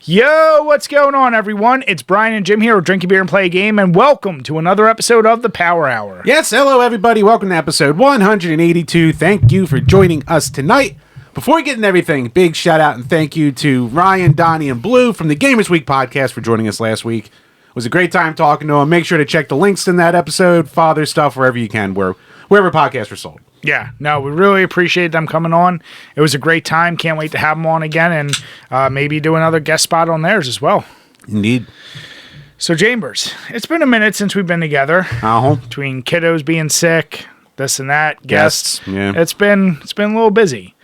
Yo, what's going on, everyone? It's Brian and Jim here with Drink a Beer and Play a Game, and welcome to another episode of the Power Hour. Yes, hello, everybody. Welcome to episode 182. Thank you for joining us tonight. Before we get into everything, big shout out and thank you to Ryan, Donnie, and Blue from the Gamers Week podcast for joining us last week. It was a great time talking to them. Make sure to check the links in that episode, follow their stuff wherever you can, wherever podcasts are sold. Yeah, no, we really appreciate them coming on. It was a great time. Can't wait to have them on again and maybe do another guest spot on theirs as well. Indeed. So, Chambers, it's been a minute since we've been together. Between kiddos being sick, this and that, guests. Yeah. It's been a little busy.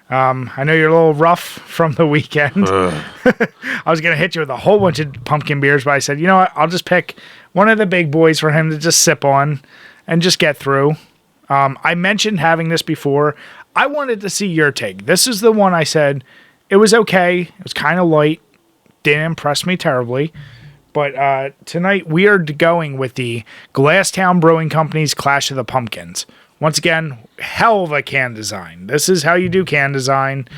I know you're a little rough from the weekend. I was going to hit you with a whole bunch of pumpkin beers, but I said, you know what? I'll just pick one of the big boys for him to just sip on and just get through. I mentioned having this before. I wanted to see your take. This is the one I said it was okay. It was kind of light. Didn't impress me terribly. But tonight we are going with the Glasstown Brewing Company's Clash of the Pumpkins. Once again, hell of a can design. This is how you do can design.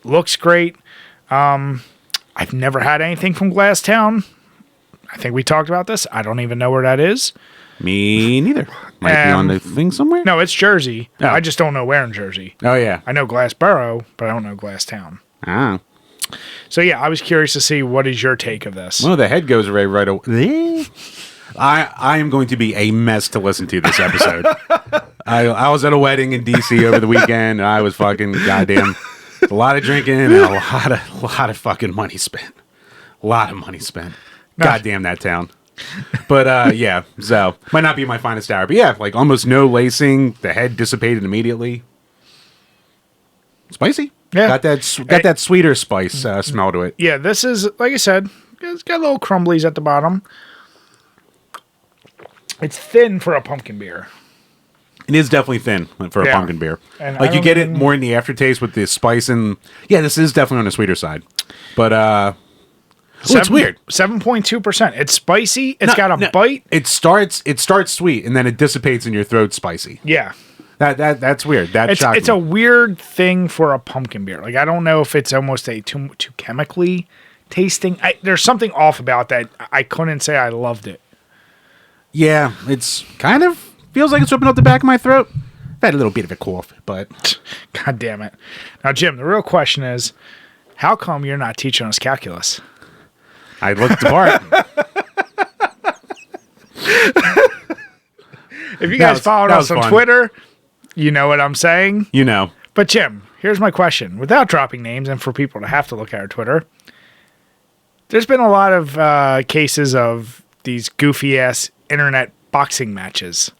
Looks great. I've never had anything from Glasstown. I think we talked about this. I don't even know where that is. Me neither. Might be on the thing somewhere? No, it's Jersey. Oh. I just don't know where in Jersey. Oh, yeah. I know Glassboro, but I don't know Glasstown. Ah. So, yeah, I was curious to see what is your take of this. Well, the head goes right away. I am going to be a mess to listen to this episode. I was at a wedding in D.C. over the weekend, and I was fucking goddamn a lot of drinking and a lot of fucking money spent. A lot of money spent. Goddamn that town. But, yeah, so might not be my finest hour. But, yeah, like almost no lacing. The head dissipated immediately. Spicy. Yeah. Got that sweeter spice smell to it. Yeah, this is, like I said, it's got little crumblies at the bottom. It's thin for a pumpkin beer. It is definitely thin for a pumpkin beer. And like you get it more in the aftertaste with the spice and yeah, this is definitely on the sweeter side. But it's weird. 7.2%. It's spicy. It's got a bite. It starts sweet and then it dissipates in your throat spicy. Yeah. That's weird. It's a weird thing for a pumpkin beer. Like I don't know if it's almost a too chemically tasting. There's something off about that. I couldn't say I loved it. Yeah, it's kind of feels like it's ripping up the back of my throat. I've had a little bit of a cough, but God damn it. Now, Jim, the real question is, how come you're not teaching us calculus? I looked the part. If you guys followed us on Twitter, you know what I'm saying. You know. But Jim, here's my question. Without dropping names and for people to have to look at our Twitter, there's been a lot of cases of these goofy-ass internet boxing matches.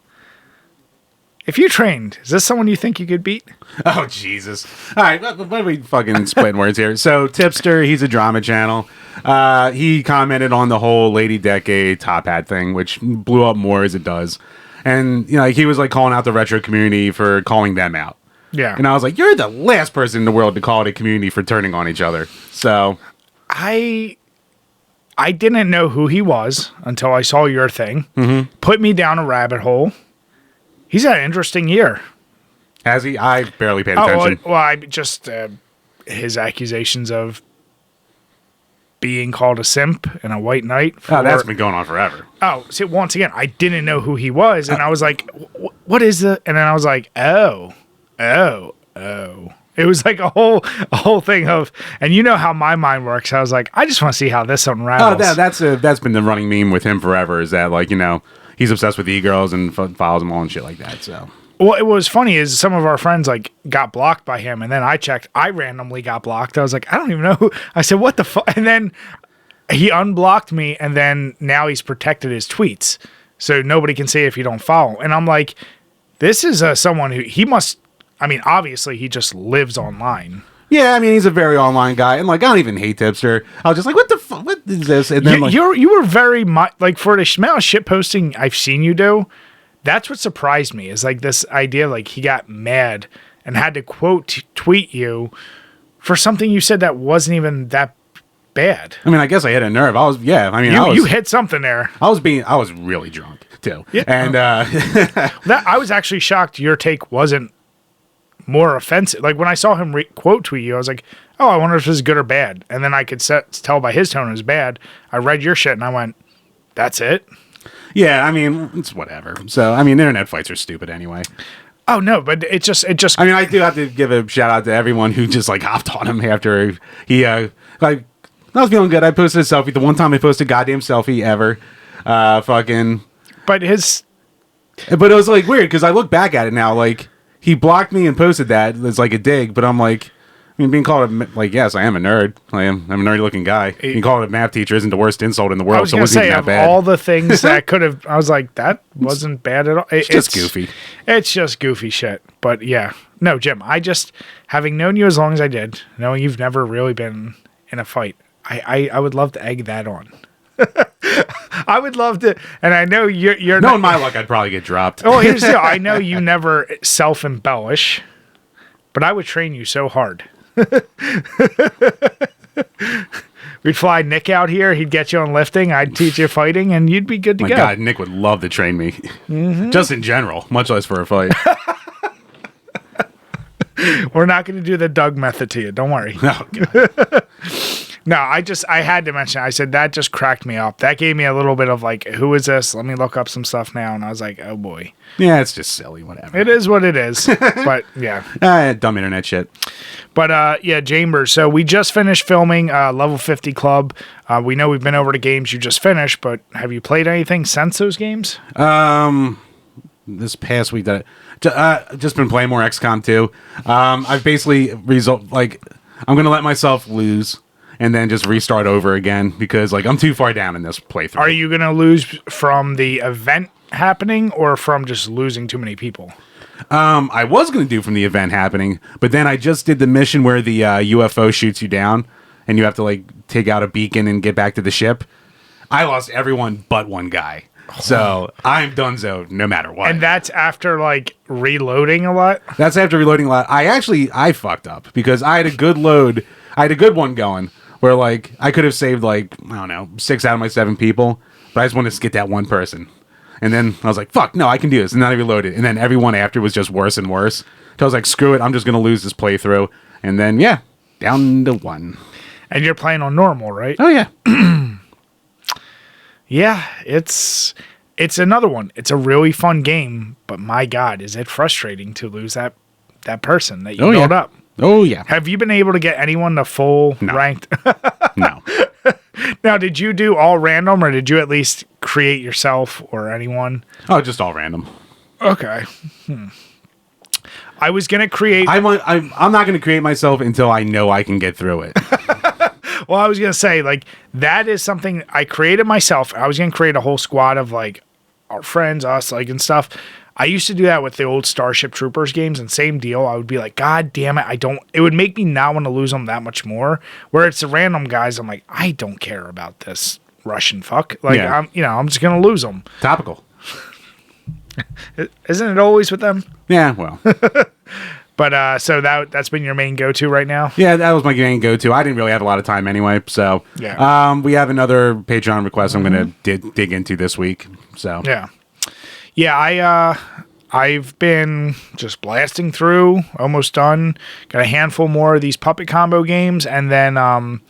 If you trained, is this someone you think you could beat? Oh, Jesus. All right, what are we fucking splitting words here? So, Tipster, he's a drama channel. He commented on the whole Lady Decade top hat thing, which blew up more as it does. And, you know, he was, like, calling out the retro community for calling them out. Yeah. And I was like, you're the last person in the world to call it a community for turning on each other. So... I didn't know who he was until I saw your thing. Mm-hmm. Put me down a rabbit hole. He's had an interesting year. Has he? I barely paid attention. Well, I just his accusations of being called a simp and a white knight. That's been going on forever. Oh, see, once again, I didn't know who he was, and I was like, "What is the?" And then I was like, "Oh." It was like a whole thing of, and you know how my mind works. I was like, I just want to see how this unravels. Oh, that's been the running meme with him forever. Is that like, you know, he's obsessed with e-girls and follows them all and shit like that. So, well, it was funny is some of our friends like got blocked by him, and then I checked, I randomly got blocked. I was like, I don't even know who. I said, what the fuck? And then he unblocked me, and then now he's protected his tweets, so nobody can see if you don't follow. And I'm like, this is someone who he must. I mean, obviously, he just lives online. Yeah, I mean, he's a very online guy, and like, I don't even hate Tipster. I was just like, what the fuck? What is this? And then you were very like for the amount of shit posting I've seen you do. That's what surprised me is like this idea like he got mad and had to tweet you for something you said that wasn't even that bad. I mean, I guess I hit a nerve. You hit something there. I was really drunk too, yeah. And I was actually shocked your take wasn't more offensive. Like when I saw him quote tweet you, I was like, oh, I wonder if this is good or bad. And then I could tell by his tone it was bad. I read your shit and I went, that's it? Yeah, I mean, it's whatever. So, I mean, internet fights are stupid anyway. Oh, no, but it just. I mean, I do have to give a shout out to everyone who just, like, hopped on him after he, like, I was feeling good. I posted a selfie. The one time I posted a goddamn selfie ever. Fucking. But his. But it was, like, weird because I look back at it now. Like, he blocked me and posted that. It's like a dig, but I'm like. I mean, being called like, yes, I am a nerd. I'm a nerdy looking guy. Being called a math teacher isn't the worst insult in the world, so it wasn't even that bad. All the things that could have, I was like, that wasn't bad at all. It's just goofy. It's just goofy shit. But yeah, no, Jim, having known you as long as I did, knowing you've never really been in a fight, I would love to egg that on. I would love to, and I know you're knowing my luck, I'd probably get dropped. Oh, here's the deal. I know you never self-embellish, but I would train you so hard. We'd fly Nick out here. He'd get you on lifting. I'd teach you fighting, and you'd be good to go. My God, Nick would love to train me, just in general, much less for a fight. We're not going to do the Doug method to you. Don't worry. Oh, God. No, I had to mention. I said that just cracked me up. That gave me a little bit of like, who is this? Let me look up some stuff now. And I was like, oh boy. Yeah, it's just silly. Whatever. It is what it is. But yeah, dumb internet shit. But yeah, Chambers. So we just finished filming Level 50 Club. We know we've been over to games you just finished, but have you played anything since those games? This past week just been playing more XCOM 2. I've basically I'm gonna let myself lose and then just restart over again because like I'm too far down in this playthrough. Are you gonna lose from the event happening or from just losing too many people? I was gonna do from the event happening, but then I just did the mission where the UFO shoots you down and you have to like take out a beacon and get back to the ship. I lost everyone but one guy. So I'm donezo no matter what. And that's after like reloading a lot? That's after reloading a lot. I fucked up because I had a good load. I had a good one going where like I could have saved like, I don't know, 6 out of my 7 people, but I just wanted to get that one person. And then I was like, fuck, no, I can do this. And then I reloaded. And then everyone after was just worse and worse. So I was like, screw it, I'm just going to lose this playthrough. And then, yeah, down to 1. And you're playing on normal, right? Oh, yeah. Yeah, it's another one. It's a really fun game, but my God, is it frustrating to lose that person that you built up. Oh, yeah. Have you been able to get anyone to full ranked? No. Now, did you do all random, or did you at least create yourself or anyone? Oh, just all random. Okay. I was going to create... I'm not going to create myself until I know I can get through it. Well, I was going to say, like, that is something I created myself. I was going to create a whole squad of, like, our friends, us, like, and stuff. I used to do that with the old Starship Troopers games, and same deal. I would be like, God damn it, it would make me not want to lose them that much more. Where it's the random guys, I'm like, I don't care about this Russian fuck. Like, yeah. I'm just going to lose them. Topical. Isn't it always with them? Yeah, well. But so that's been your main go-to right now? Yeah, that was my main go-to. I didn't really have a lot of time anyway, so yeah. We have another Patreon request I'm going to dig into this week. So yeah, I've been just blasting through, almost done. Got a handful more of these puppet combo games, and then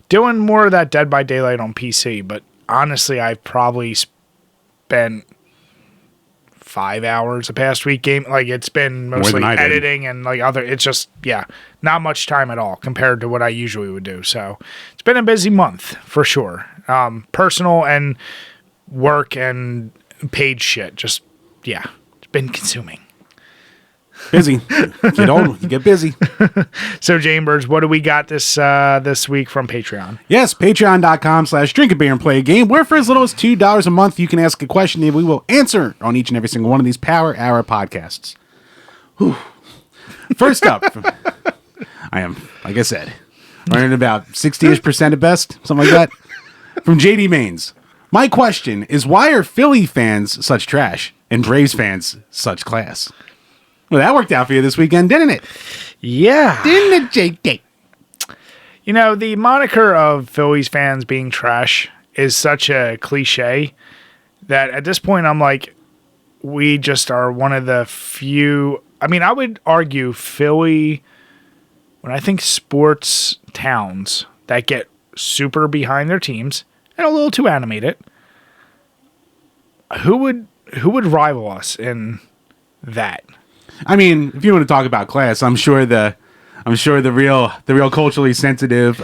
doing more of that Dead by Daylight on PC. But honestly, I've probably spent 5 hours a past week game. Like, it's been mostly editing and like it's just, not much time at all compared to what I usually would do. So it's been a busy month for sure. Personal and work and paid shit. Just, it's been consuming. Busy. Get old, you get busy. So, Chambers, what do we got this week from Patreon? Yes, patreon.com/DrinkABeerandPlayAGame, where for as little as $2 a month, you can ask a question and we will answer on each and every single one of these Power Hour podcasts. Whew. First up, I am, like I said, running about 60-ish% at best, something like that. From JD Maines. My question is, why are Philly fans such trash and Braves fans such class? Well, that worked out for you this weekend, didn't it? Yeah. Didn't it, JD? You know, the moniker of Phillies fans being trash is such a cliche that at this point I'm like, we just are one of the few. I mean, I would argue Philly when I think sports towns that get super behind their teams and a little too animated, who would rival us in that? I mean, if you want to talk about class, I'm sure the real culturally sensitive.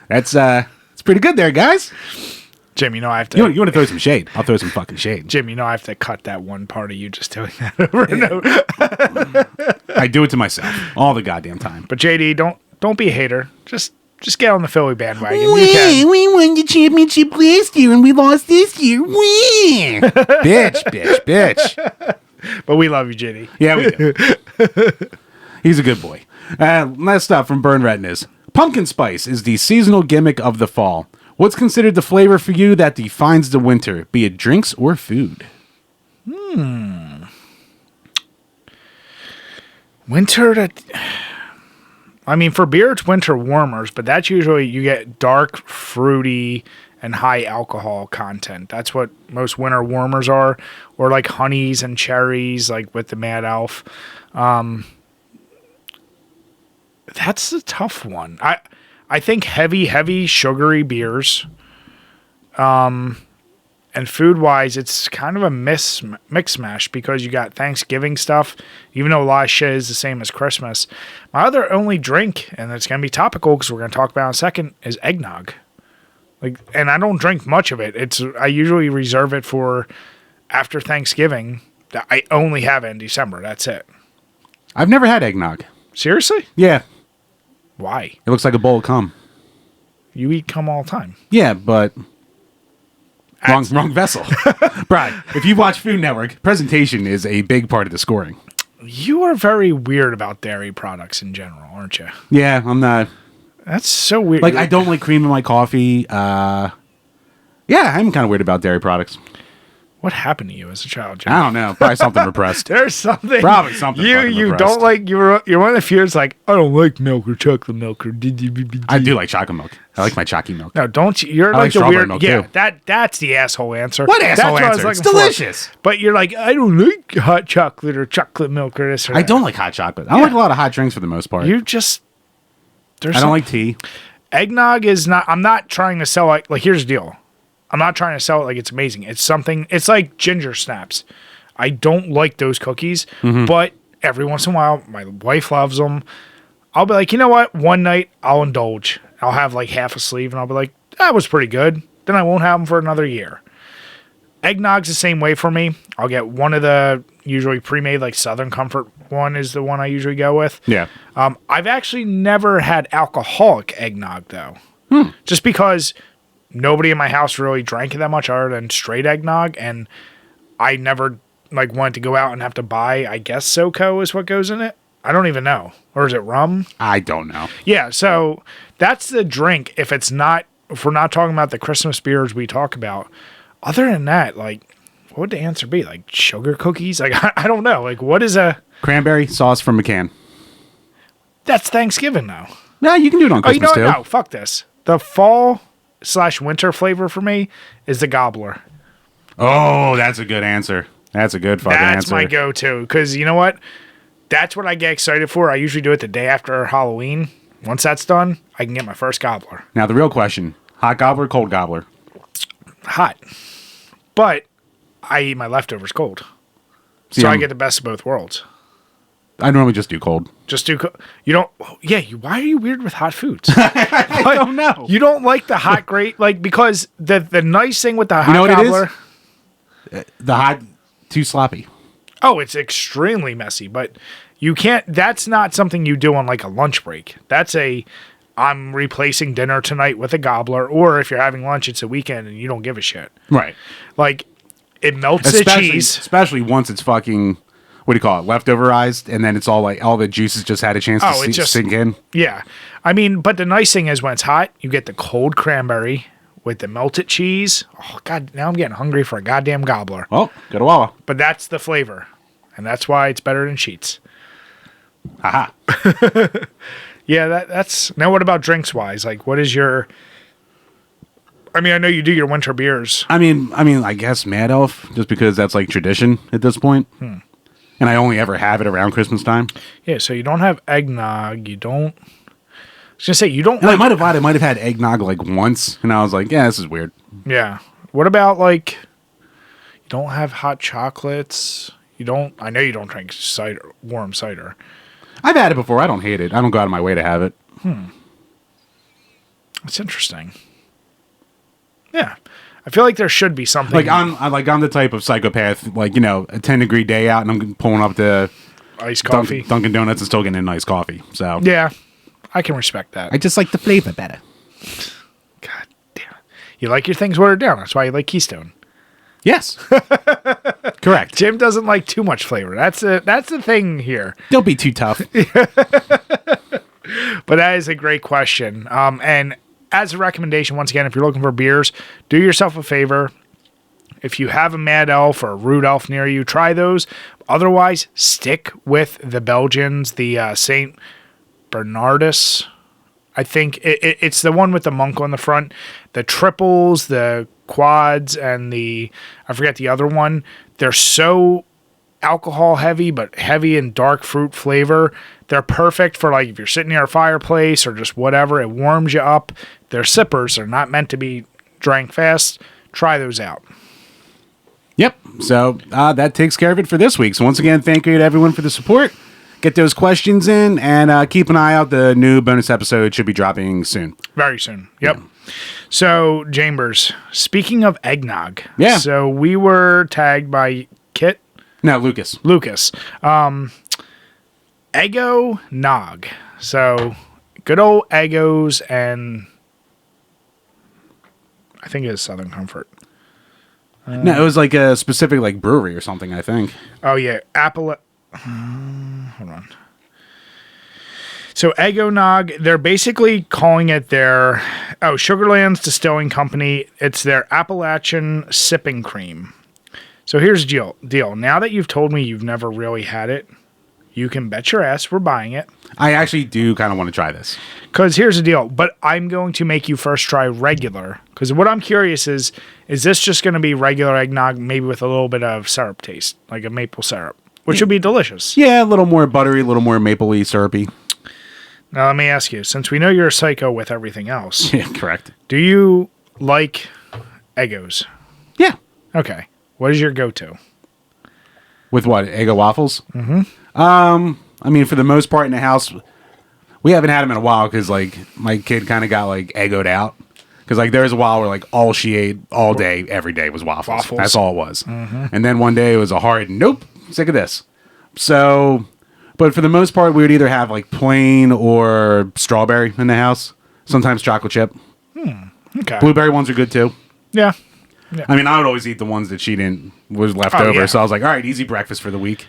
That's it's pretty good there, guys. Jim, I have to. You want to throw some shade? I'll throw some fucking shade. Jim, I have to cut that one part of you just doing that over and over. I do it to myself all the goddamn time. But JD, don't be a hater. Just get on the Philly bandwagon. You can. We won the championship last year and we lost this year. Wee! bitch. But we love you, JD. Yeah, we do. He's a good boy. Last up from Burn Retinas. Pumpkin spice is the seasonal gimmick of the fall. What's considered the flavor for you that defines the winter, be it drinks or food? Winter, for beer, it's winter warmers, but that's usually you get dark, fruity, and high alcohol content. That's what most winter warmers are, or like honeys and cherries, like with the Mad Elf. That's a tough one. I think heavy, sugary beers. And food-wise, it's kind of a mix mash because you got Thanksgiving stuff, even though a lot of shit is the same as Christmas. My other only drink, and it's going to be topical because we're going to talk about in a second, is eggnog. And I don't drink much of it. I usually reserve it for after Thanksgiving. I only have it in December. That's it. I've never had eggnog. Seriously? Yeah. Why? It looks like a bowl of cum. You eat cum all the time. Yeah, but wrong vessel. Brian, if you watch Food Network, presentation is a big part of the scoring. You are very weird about dairy products in general, aren't you? Yeah, I'm not. That's so weird. Like, I don't like cream in my coffee. Yeah, I'm kind of weird about dairy products. What happened to you as a child, Jim? I don't know. Probably something repressed. There's something. Probably something. You repressed. don't like. You're one of the few that's like, I don't like milk or chocolate milk or. I do like chocolate milk. I like my chalky milk. No, don't you? You're I like like the weird. milk Yeah, too. that's the asshole answer. What asshole That's answer? What It's delicious. But you're like, I don't like hot chocolate or chocolate milk or this or that. I don't like hot chocolate. I don't like a lot of hot drinks for the most part. You just. I don't like tea. Eggnog is not. I'm not trying to sell it. Like, here's the deal. I'm not trying to sell it like it's amazing. It's something. It's like ginger snaps. I don't like those cookies, but every once in a while, my wife loves them. I'll be like, you know what? One night, I'll indulge. I'll have like half a sleeve, and I'll be like, that was pretty good. Then I won't have them for another year. Eggnog's the same way for me. I'll get one of the usually pre-made, like Southern Comfort one is the one I usually go with. Yeah. I've actually never had alcoholic eggnog, though. Just because nobody in my house really drank it that much other than straight eggnog, and I never wanted to go out and have to buy, I guess SoCo is what goes in it. I don't even know. Or is it rum? I don't know. Yeah, so that's the drink if we're not talking about the Christmas beers we talk about. Other than that, what would the answer be? Like sugar cookies? Like, I don't know. Like, what is a... Cranberry sauce from McCann. That's Thanksgiving, though. No, you can do it on Christmas, too. No, fuck this. The fall/winter flavor for me is the gobbler. Oh, that's a good answer. That's a good fucking answer. That's my go-to. Because you know what? That's what I get excited for. I usually do it the day after Halloween. Once that's done, I can get my first gobbler. Now, the real question. Hot gobbler, cold gobbler? Hot. But I eat my leftovers cold. So I get the best of both worlds. I normally just do cold. You don't... Yeah, why are you weird with hot foods? I don't know. You don't like the hot great... because the nice thing with the hot gobbler... The hot... Too sloppy. Oh, it's extremely messy, but you can't... That's not something you do on a lunch break. That's I'm replacing dinner tonight with a gobbler, or if you're having lunch, it's a weekend and you don't give a shit. Right. It melts the cheese. Especially once it's fucking... What do you call it? Leftoverized, and then it's all all the juices just had a chance to sink in. Yeah. But the nice thing is when it's hot, you get the cold cranberry with the melted cheese. Oh, God, now I'm getting hungry for a goddamn gobbler. Well, go to Wawa. But that's the flavor, and that's why it's better than Sheets. Haha. Yeah, that's... Now, what about drinks-wise? What is your... I know you do your winter beers. I guess Mad Elf, just because that's tradition at this point. and I only ever have it around Christmas time. Yeah, so you don't have eggnog. You don't. I was gonna say you don't. And I might have had eggnog like once, and I was like, yeah, this is weird. Yeah. What about like? You don't have hot chocolates. You don't. I know you don't drink cider, warm cider. I've had it before. I don't hate it. I don't go out of my way to have it. That's interesting. Yeah, I feel like there should be something. Like I'm the type of psychopath. Like, a 10-degree day out, and I'm pulling up to iced coffee, Dunkin' Donuts, and still getting a nice coffee. So yeah, I can respect that. I just like the flavor better. God damn it. You like your things watered down. That's why you like Keystone. Yes, correct. Jim doesn't like too much flavor. That's the thing here. Don't be too tough. But that is a great question. And as a recommendation, once again, if you're looking for beers, do yourself a favor. If you have a Mad Elf or a Rude Elf near you, try those. Otherwise, stick with the Belgians, the St. Bernardus. I think it's the one with the monk on the front. The triples, the quads, and I forget the other one. They're so alcohol heavy, but heavy in dark fruit flavor. They're perfect for like if you're sitting near a fireplace or just whatever. It warms you up. They're sippers. They're not meant to be drank fast. Try those out. Yep. So that takes care of it for this week. So once again, thank you to everyone for the support. Get those questions in, and keep an eye out. The new bonus episode should be dropping soon. Very soon. Yep. Yeah. So, Chambers, speaking of eggnog. Yeah. So we were tagged by Kit. No, Lucas. Eggo Nog. So, good old Eggos, and I think it's Southern Comfort. No, it was like a specific like brewery or something, I think. Oh, yeah. Hold on. So Eggo Nog, they're basically calling it their Sugarlands Distilling Company. It's their Appalachian sipping cream. So here's the deal. Now that you've told me you've never really had it, you can bet your ass we're buying it. I actually do kind of want to try this. Because here's the deal. But I'm going to make you first try regular. Because what I'm curious is this just going to be regular eggnog, maybe with a little bit of syrup taste, like a maple syrup, which would be delicious. Yeah, a little more buttery, a little more maple-y, syrupy. Now, let me ask you, since we know you're a psycho with everything else. Yeah, correct. Do you like Eggos? Yeah. Okay. What is your go-to? With what? Eggo waffles? Mm-hmm. I mean, for the most part in the house, we haven't had them in a while because, like, my kid kind of got, like, eggoed out. Because, like, there was a while where, like, all she ate all day, every day was waffles. That's all it was. Mm-hmm. And then one day it was a hard, nope, sick of this. So, but for the most part, we would either have, like, plain or strawberry in the house. Sometimes chocolate chip. Okay. Blueberry ones are good, too. Yeah. I mean, I would always eat the ones that she was left over. Yeah. So I was like, all right, easy breakfast for the week.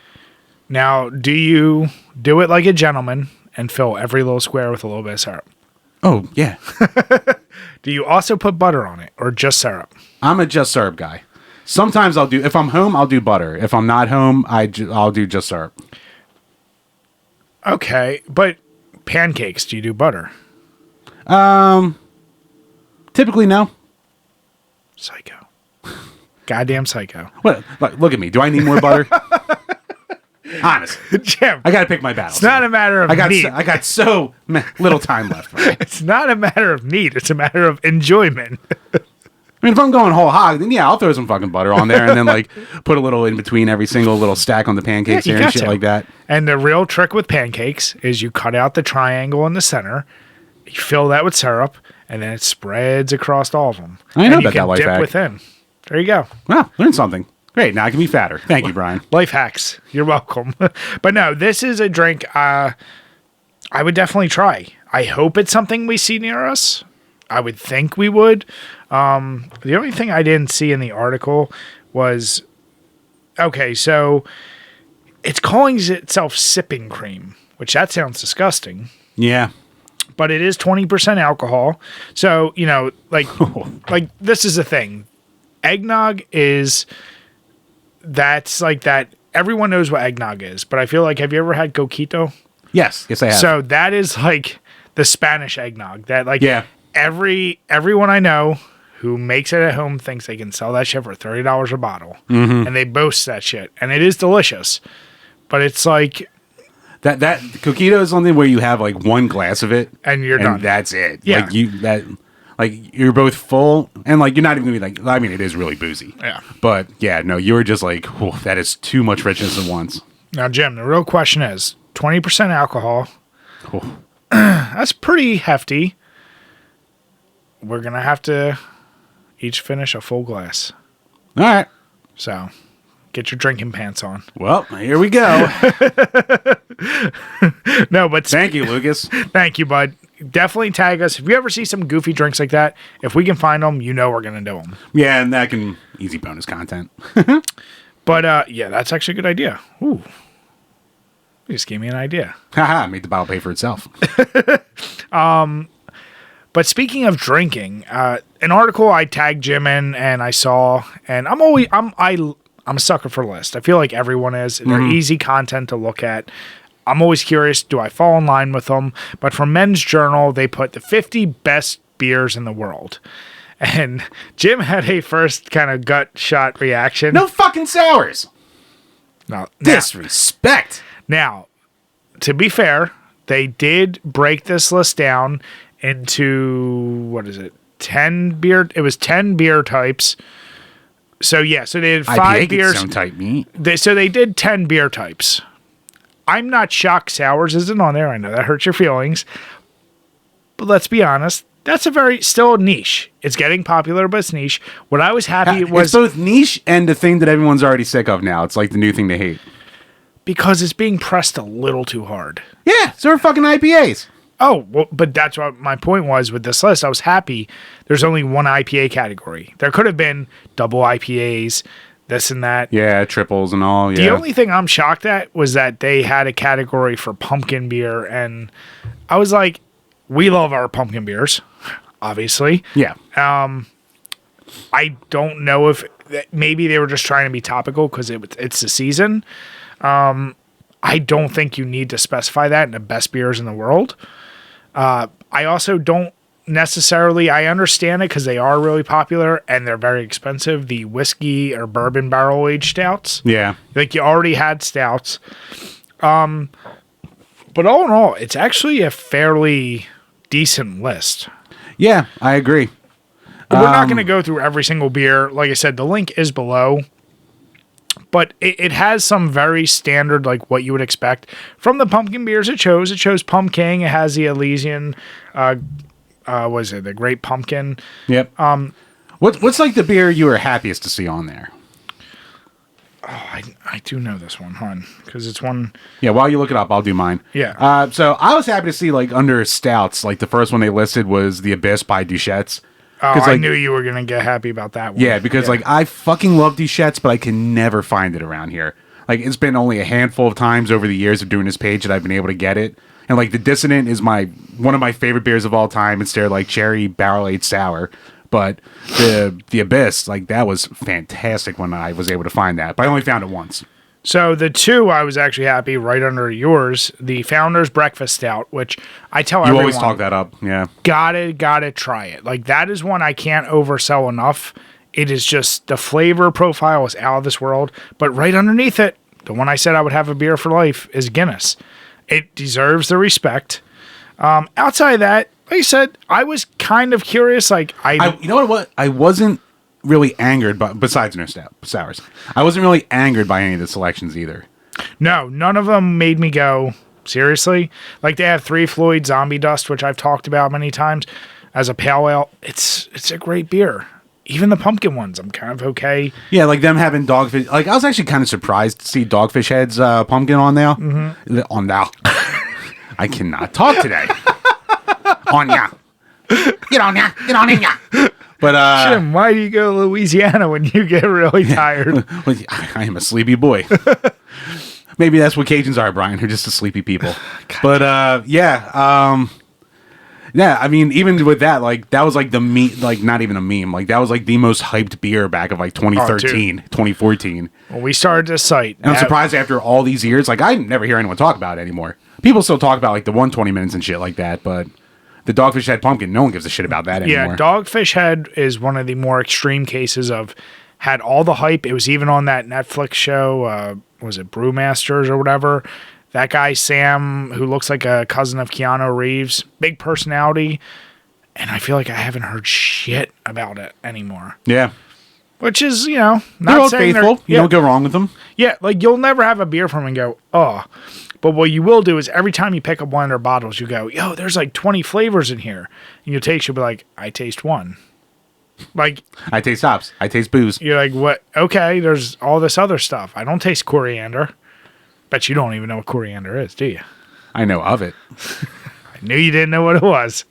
Now, do you do it like a gentleman and fill every little square with a little bit of syrup? Oh, yeah. Do you also put butter on it or just syrup? I'm a just syrup guy. Sometimes if I'm home, I'll do butter. If I'm not home, I'll do just syrup. Okay, but pancakes, do you do butter? Typically, no. Psycho. Goddamn psycho. What? Look at me. Do I need more butter? Honest. Jim. I got to pick my battles. It's not a matter of need. I got so little time left. Right? It's not a matter of need. It's a matter of enjoyment. I mean, if I'm going whole hog, then yeah, I'll throw some fucking butter on there and then like put a little in between every single little stack on the pancakes here and shit like that. And the real trick with pancakes is you cut out the triangle in the center, you fill that with syrup, and then it spreads across all of them. I know about that life hack. Within. There you go. Well, learn something. Great. Now I can be fatter. Thank you, Brian. Life hacks. You're welcome. But no, this is a drink I would definitely try. I hope it's something we see near us. I would think we would. The only thing I didn't see in the article was, okay, so it's calling itself sipping cream, which that sounds disgusting. Yeah. But it is 20% alcohol. So, like this is the thing. Eggnog that's like that. Everyone knows what eggnog is, but I feel like, have you ever had coquito? Yes, I have. So that is like the Spanish eggnog that yeah. Everyone I know who makes it at home thinks they can sell that shit for $30 a bottle. Mm-hmm. And they boast that shit. And it is delicious. But it's like that coquito is something where you have like one glass of it and you're done. That's it. Yeah. Like you're both full and like you're not even gonna be like. I mean, it is really boozy. Yeah. But yeah, no, you were just like, oh, that is too much richness at once. Now, Jim, the real question is 20% alcohol. Oh. That's pretty hefty. We're gonna have to each finish a full glass. All right. So, get your drinking pants on. Well, here we go. No, but thank you, Lucas. Thank you, bud. Definitely tag us if you ever see some goofy drinks like that. If we can find them, we're gonna do them. Yeah, and that can easy bonus content. But yeah, that's actually a good idea. Ooh, you just gave me an idea. Haha, made the bottle pay for itself. But speaking of drinking, an article I tagged Jim in and I saw, and I'm a sucker for lists. I feel like everyone is. They're easy content to look at. I'm always curious, do I fall in line with them? But for Men's Journal, they put the 50 best beers in the world. And Jim had a first kind of gut shot reaction. No fucking sours. No. Disrespect. Now, to be fair, they did break this list down into, what is it? 10 beer. It was 10 beer types. So yeah, so they did 5 beers. Some type meat. So they did 10 beer types. I'm not shocked sours isn't on there. I know that hurts your feelings. But let's be honest, that's still niche. It's getting popular, but it's niche. What I was happy was... It's both niche and the thing that everyone's already sick of now. It's like the new thing to hate. Because it's being pressed a little too hard. Yeah, so are fucking IPAs. Oh, well, but that's what my point was with this list. I was happy there's only one IPA category. There could have been double IPAs, this and that. Yeah, triples and all, yeah. The only thing I'm shocked at was that they had a category for pumpkin beer, and I was like, we love our pumpkin beers, obviously. Yeah. I don't know if maybe they were just trying to be topical because it's the season. I don't think you need to specify that in the best beers in the world. I also don't necessarily, I understand it because they are really popular and they're very expensive. The whiskey or bourbon barrel aged stouts. Yeah. Like you already had stouts. But all in all, it's actually a fairly decent list. Yeah, I agree. We're not going to go through every single beer. Like I said, the link is below. But it has some very standard, like what you would expect from the pumpkin beers it chose. It chose Pumpkin. It has the Elysian, the Great Pumpkin. Yep. What's like the beer you were happiest to see on there? Oh, I do know this one, hon, because it's one. Yeah, while you look it up, I'll do mine. Yeah. So I was happy to see like under stouts, like the first one they listed was the Abyss by Duchette's. Oh, I knew you were going to get happy about that one. Yeah, because like I fucking love Duchette's, but I can never find it around here. Like it's been only a handful of times over the years of doing this page that I've been able to get it. And like the Dissonant is one of my favorite beers of all time. It's their like cherry barrel aged sour. But the Abyss, like that was fantastic when I was able to find that. But I only found it once. So the two I was actually happy right under yours, the Founder's Breakfast Stout, which I tell everyone. You always talk that up, yeah. Gotta try it. Like that is one I can't oversell enough. It is just, the flavor profile is out of this world. But right underneath it, the one I said I would have a beer for life is Guinness. It deserves the respect. Outside of that, like I said, I was kind of curious. Like you know what? I wasn't really angered by, besides no sours. I wasn't really angered by any of the selections either. No, none of them made me go, seriously? Like they have 3 Floyd Zombie Dust, which I've talked about many times as a pale ale. It's a great beer. Even the pumpkin ones, I'm kind of okay. Yeah, like them having Dogfish. Like I was actually kind of surprised to see Dogfish Head's pumpkin on there. Mm-hmm. On now. I cannot talk today. On ya. Get on ya. Get on in ya. But Jim, why do you go to Louisiana when you get really tired? I am a sleepy boy. Maybe that's what Cajuns are, Brian. They're just a sleepy people. God. But yeah, I mean, even with that, like that was like the like not even a meme. Like that was like the most hyped beer back of like 2013, 2014. When we started this site, and I'm surprised after all these years. Like I never hear anyone talk about it anymore. People still talk about like the 120 minutes and shit like that, but the Dogfish Head pumpkin, no one gives a shit about that anymore. Yeah, Dogfish Head is one of the more extreme cases of had all the hype. It was even on that Netflix show, was it Brewmasters or whatever. That guy, Sam, who looks like a cousin of Keanu Reeves, big personality. And I feel like I haven't heard shit about it anymore. Yeah. Which is, not they're all saying faithful. You don't go wrong with them. Yeah, like you'll never have a beer from them and go, oh. But what you will do is every time you pick up one of their bottles, you go, yo, there's like 20 flavors in here. And you taste, you'll be like, I taste one. Like, I taste hops. I taste booze. You're like, what? Okay, there's all this other stuff. I don't taste coriander. Bet you don't even know what coriander is, do you? I know of it. I knew you didn't know what it was.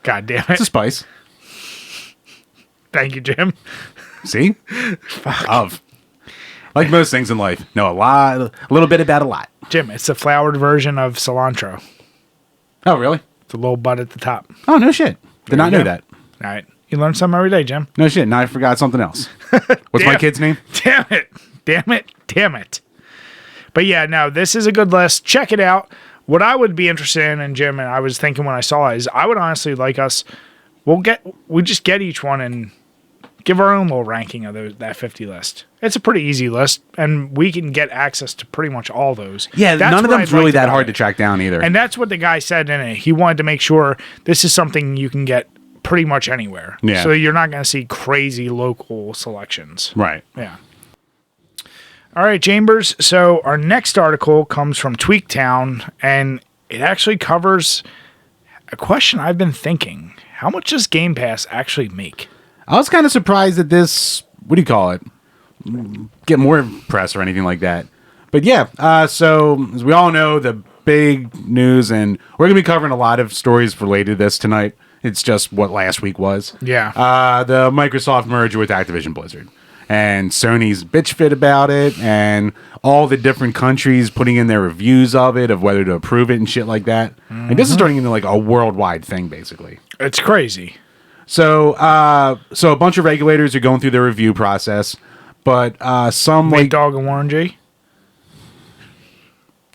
God damn it. It's a spice. Thank you, Jim. See? Of. Like most things in life. Know a little bit about a lot. Jim, it's the flowered version of cilantro. Oh, really? It's a little bud at the top. Oh, no shit. Did not know that. All right. You learn something every day, Jim. No shit. Now I forgot something else. What's my kid's name? Damn it. Damn it. Damn it. But yeah, no, this is a good list. Check it out. What I would be interested in, and Jim, and I was thinking when I saw it, is I would honestly like us, we just get each one and give our own little ranking of that 50 list. It's a pretty easy list, and we can get access to pretty much all those. Yeah, none of them's really that hard to track down either. And that's what the guy said in it. He wanted to make sure this is something you can get pretty much anywhere. Yeah. So you're not going to see crazy local selections. Right. Yeah. All right, Chambers. So our next article comes from Tweaktown, and it actually covers a question I've been thinking. How much does Game Pass actually make? I was kind of surprised that this, what do you call it, get more press or anything like that. But yeah, so as we all know, the big news, and we're going to be covering a lot of stories related to this tonight. It's just what last week was. Yeah. The Microsoft merger with Activision Blizzard. And Sony's bitch fit about it, and all the different countries putting in their reviews of it, of whether to approve it and shit like that. Mm-hmm. And this is turning into like a worldwide thing, basically. It's crazy. So a bunch of regulators are going through their review process, but some Big Dog and Warren G.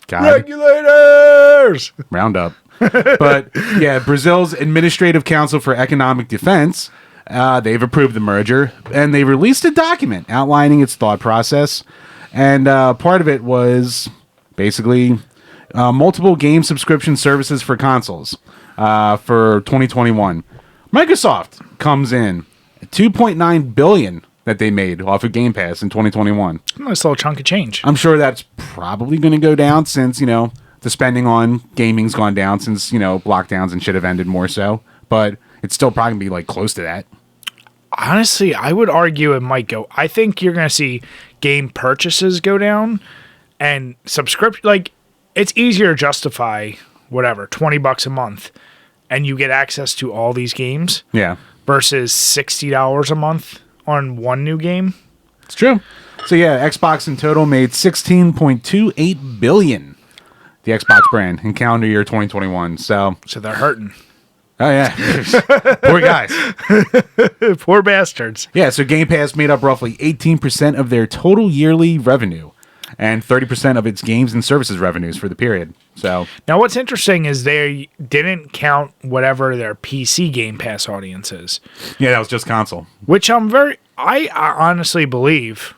God. Regulators! Round up. But yeah, Brazil's Administrative Council for Economic Defense, they've approved the merger, and they released a document outlining its thought process. And part of it was basically multiple game subscription services for consoles for 2021. Microsoft comes in at $2.9 billion that they made off of Game Pass in 2021. Nice little chunk of change. I'm sure that's probably going to go down since, the spending on gaming's gone down since, lockdowns and shit have ended more so. But it's still probably going to be like close to that. Honestly, I would argue it might go. I think you're going to see game purchases go down and subscription. Like, it's easier to justify whatever, $20 a month, and you get access to all these games. Yeah. Versus $60 a month on one new game. It's true. So yeah, Xbox in total made $16.28 billion. The Xbox brand in calendar year 2021. So they're hurting. Oh yeah, poor guys, poor bastards. Yeah, so Game Pass made up roughly 18% of their total yearly revenue, and 30% of its games and services revenues for the period. So now, what's interesting is they didn't count whatever their PC Game Pass audience is. Yeah, that was just console. Which I honestly believe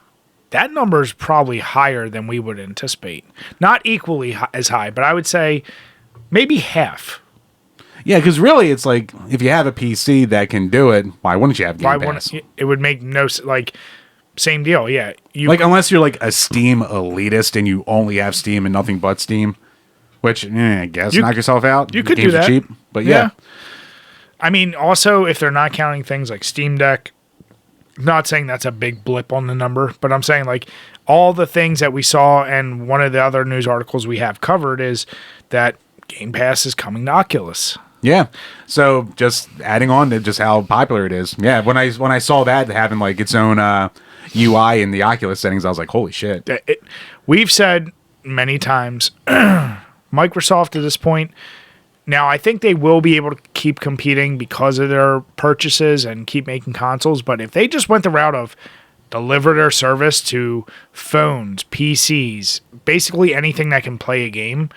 that number is probably higher than we would anticipate. Not equally as high, but I would say maybe half. Yeah, because really, it's like, if you have a PC that can do it, why wouldn't you have Game Pass? It would make no, like, same deal, yeah. Unless you're like a Steam elitist and you only have Steam and nothing but Steam, which, I guess, knock yourself out. You could do that. Cheap, but yeah. I mean, also, if they're not counting things like Steam Deck, not saying that's a big blip on the number, but I'm saying, like, all the things that we saw, and one of the other news articles we have covered is that Game Pass is coming to Oculus. Yeah. So just adding on to just how popular it is. Yeah. When I saw that having like its own UI in the Oculus settings, I was like, holy shit. We've said many times, Microsoft at this point, now I think they will be able to keep competing because of their purchases and keep making consoles. But if they just went the route of deliver their service to phones, PCs, basically anything that can play a game,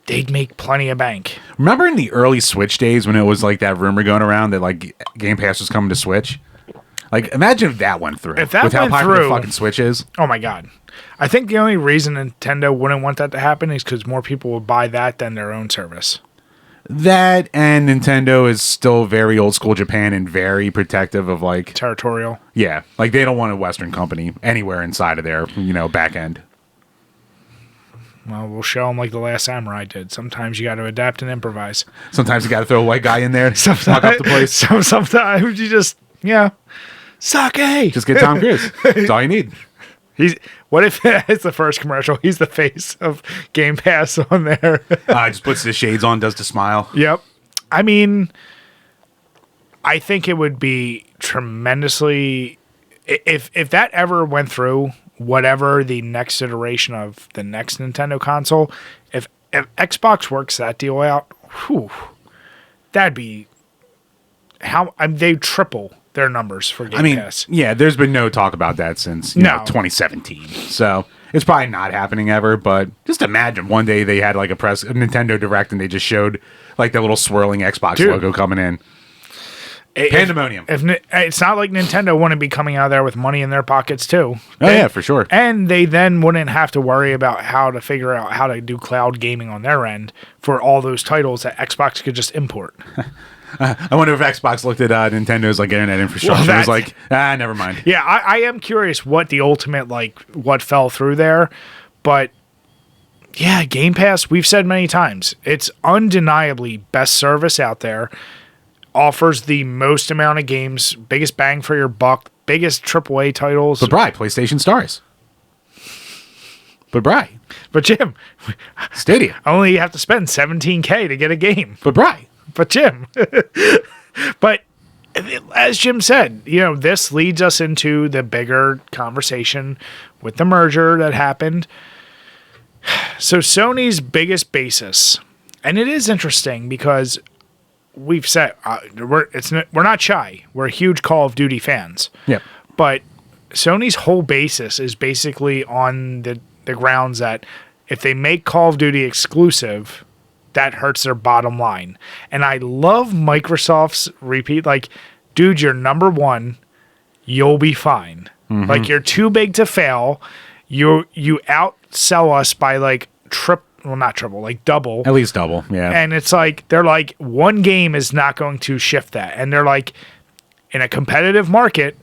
they'd make plenty of bank. Remember in the early Switch days when it was like that rumor going around that like Game Pass was coming to Switch? Like, imagine if that went through. If that with went how popular through, the fucking Switch is. Oh my God. I think the only reason Nintendo wouldn't want that to happen is because more people would buy that than their own service. That and Nintendo is still very old school Japan and very protective of like Territorial. Yeah, like they don't want a Western company anywhere inside of their back end. Well, we'll show them like the Last Samurai did. Sometimes you got to adapt and improvise. Sometimes you got to throw a white guy in there, fuck up the place. Sometimes you just sake. Just get Tom Cruise. That's all you need. What if it's the first commercial? He's the face of Game Pass on there. Just puts the shades on, does the smile. Yep. I mean, I think it would be tremendously if that ever went through. Whatever the next iteration of the next Nintendo console, if Xbox works that deal out, that'd be they triple their numbers for Game Pass. Yeah, there's been no talk about that since 2017. So it's probably not happening ever. But just imagine one day they had like a Nintendo Direct and they just showed like the little swirling Xbox logo coming in. Pandemonium. If it's not like Nintendo wouldn't be coming out of there with money in their pockets too. Yeah, for sure. And they then wouldn't have to worry about how to figure out how to do cloud gaming on their end for all those titles that Xbox could just import. I wonder if Xbox looked at Nintendo's like internet infrastructure and was like, never mind. Yeah, I am curious what the ultimate what fell through there, but yeah, Game Pass. We've said many times it's undeniably best service out there. Offers the most amount of games, biggest bang for your buck, biggest AAA titles. But Bri, PlayStation stars. But Bri. But Jim. Stadia. Only you have to spend $17,000 to get a game. But Bri. But Jim. But as Jim said, this leads us into the bigger conversation with the merger that happened. So Sony's biggest basis, and it is interesting because we've said we're not shy. We're huge Call of Duty fans. Yep. But Sony's whole basis is basically on the grounds that if they make Call of Duty exclusive, that hurts their bottom line. And I love Microsoft's repeat, like, dude, you're number one, you'll be fine. Mm-hmm. Like, you're too big to fail. You outsell us by like double. At least double, yeah. And it's like, they're like, one game is not going to shift that. And they're like, in a competitive market,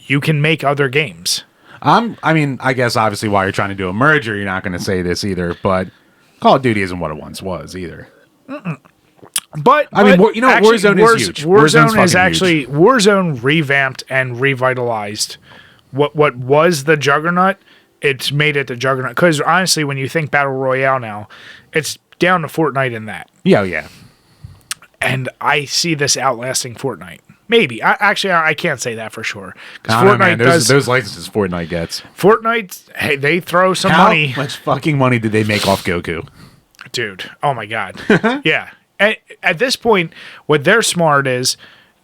you can make other games. I guess obviously while you're trying to do a merger, you're not going to say this either, but Call of Duty isn't what it once was either. Warzone is huge. Warzone is actually huge. Warzone revamped and revitalized what was the juggernaut. It's made it the juggernaut because honestly, when you think Battle Royale now, it's down to Fortnite in that. Yeah. And I see this outlasting Fortnite. Maybe. I can't say that for sure. Because Fortnite those licenses Fortnite gets. Fortnite, hey, they throw some money. How much fucking money did they make off Goku? Dude, oh my God. Yeah. At this point, what they're smart is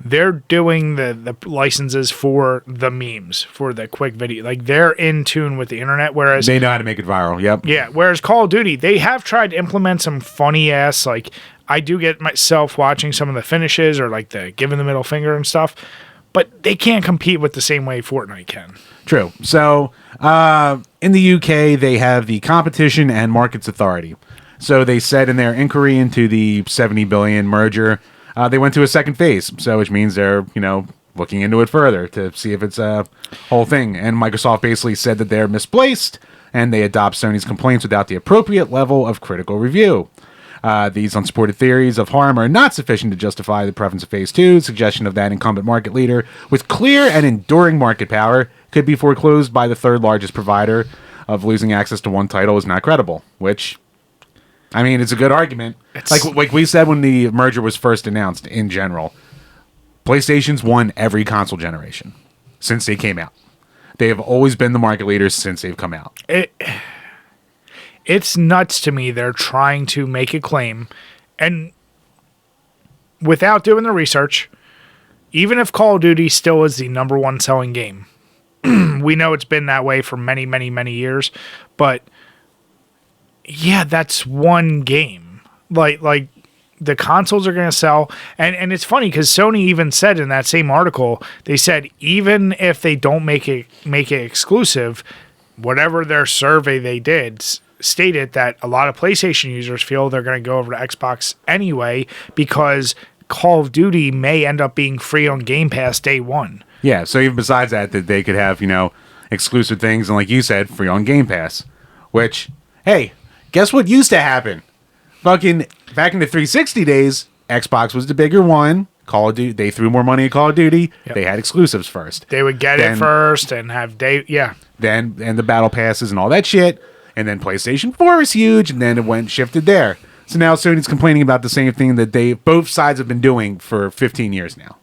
they're doing the licenses for the memes, for the quick video. Like, they're in tune with the internet, whereas... They know how to make it viral, yep. Yeah, whereas Call of Duty, they have tried to implement some funny-ass, like... I do get myself watching some of the finishes or like the giving the middle finger and stuff, but they can't compete with the same way Fortnite can. True. So in the UK, they have the Competition and Markets Authority. So they said in their inquiry into the $70 billion merger, they went to a second phase. So which means they're, looking into it further to see if it's a whole thing. And Microsoft basically said that they're misplaced and they adopt Sony's complaints without the appropriate level of critical review. These unsupported theories of harm are not sufficient to justify the preference of Phase 2. Suggestion of that incumbent market leader with clear and enduring market power could be foreclosed by the third largest provider of losing access to one title is not credible, which, it's a good argument. Like we said when the merger was first announced in general, PlayStation's won every console generation since they came out. They have always been the market leaders since they've come out. It's nuts to me they're trying to make a claim, and without doing the research, even if Call of Duty still is the number one selling game, we know it's been that way for many, many, many years, but yeah, that's one game. Like the consoles are going to sell. And it's funny because Sony even said in that same article, they said even if they don't make it exclusive, whatever their survey they did stated that a lot of PlayStation users feel they're going to go over to Xbox anyway because Call of Duty may end up being free on Game Pass day one. Yeah, so even besides that they could have, exclusive things, and like you said, free on Game Pass. Which, hey, guess what used to happen? Fucking back in the 360 days, Xbox was the bigger one. Call of Duty, they threw more money at Call of Duty. Yep. They had exclusives first. They would get it first and have Then and the battle passes and all that shit. And then PlayStation 4 is huge, and then it shifted there. So now Sony's complaining about the same thing that both sides have been doing for 15 years now.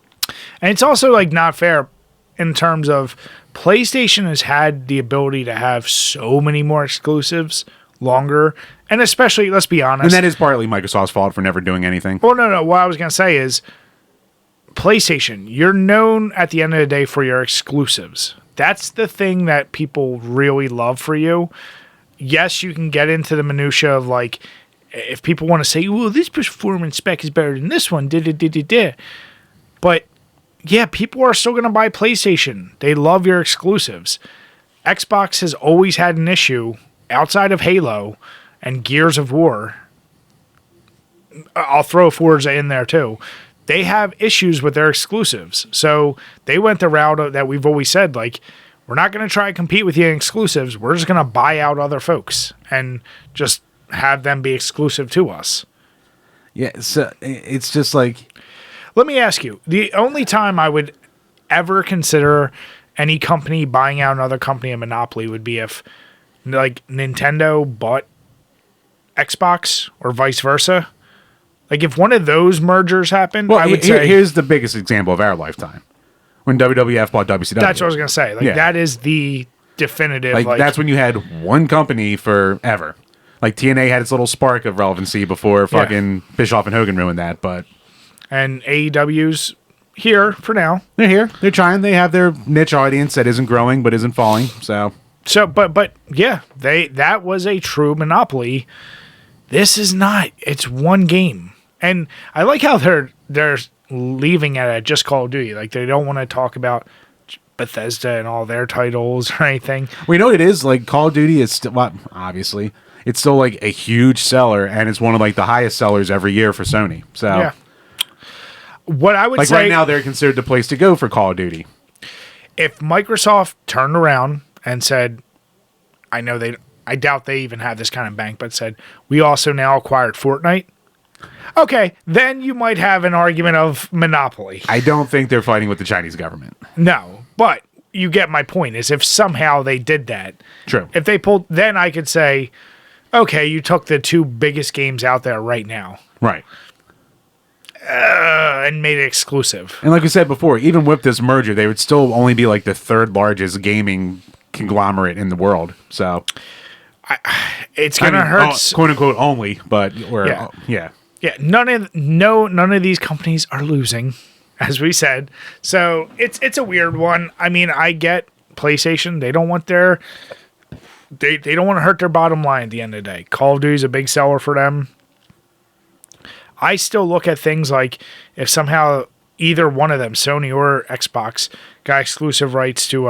And it's also like not fair in terms of PlayStation has had the ability to have so many more exclusives longer, and especially, let's be honest. And that is partly Microsoft's fault for never doing anything. Well, no. What I was going to say is PlayStation, you're known at the end of the day for your exclusives. That's the thing that people really love for you. Yes, you can get into the minutia of like, if people want to say, well, this performance spec is better than this one, but yeah, people are still going to buy PlayStation. They love your exclusives. Xbox has always had an issue outside of Halo and Gears of War. I'll throw Forza in there too. They have issues with their exclusives. So they went the route that we've always said, like, we're not going to try to compete with you in exclusives. We're just going to buy out other folks and just have them be exclusive to us. Yeah, so it's just like... Let me ask you, the only time I would ever consider any company buying out another company a monopoly would be if, like, Nintendo bought Xbox or vice versa. Like, if one of those mergers happened, I would say... Here's the biggest example of our lifetime. When WWF bought WCW. That's what I was going to say. Like, that is the definitive... Like, that's when you had one company forever. Like, TNA had its little spark of relevancy before fucking Bischoff and Hogan ruined that, but... And AEW's here for now. They're here. They're trying. They have their niche audience that isn't growing but isn't falling, so... But yeah, that was a true monopoly. This is not. It's one game. And I like how they're leaving it at just Call of Duty. Like, they don't want to talk about Bethesda and all their titles or anything. We know what it is. Like, Call of Duty is still, well, obviously, it's still like a huge seller, and it's one of like the highest sellers every year for Sony. So, yeah. What I would say, right now, they're considered the place to go for Call of Duty. If Microsoft turned around and said, I doubt they even have this kind of bank, but said, we also now acquired Fortnite. Okay, then you might have an argument of monopoly. I don't think they're fighting with the Chinese government. No, but you get my point, is if somehow they did that. True. If they pulled, then I could say, okay, you took the two biggest games out there right now. Right. And made it exclusive. And like we said before, even with this merger, they would still only be like the third largest gaming conglomerate in the world. So it's gonna hurt, quote unquote, only. But yeah. None of these companies are losing, as we said. So it's a weird one. I mean, I get PlayStation. They don't want they don't want to hurt their bottom line at the end of the day. Call of Duty is a big seller for them. I still look at things like if somehow either one of them, Sony or Xbox, got exclusive rights to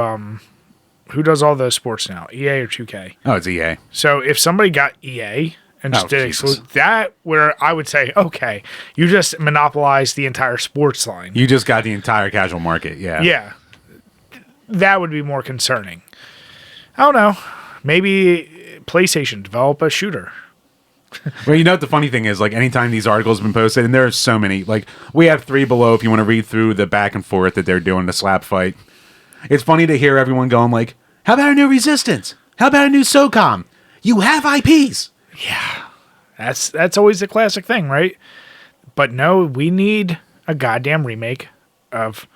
who does all the sports now, EA or 2K? Oh, it's EA. So if somebody got EA and just did exclusive, that where I would say, okay, you just monopolized the entire sports line. You just got the entire casual market. Yeah. Yeah, that would be more concerning. I don't know. Maybe PlayStation develop a shooter. Well, you know what the funny thing is, like, anytime these articles have been posted, and there are so many, like, we have 3 below if you want to read through the back and forth that they're doing, the slap fight. It's funny to hear everyone going like, how about a new Resistance? How about a new SOCOM? You have IPs. Yeah. That's always the classic thing, right? But no, we need a goddamn remake of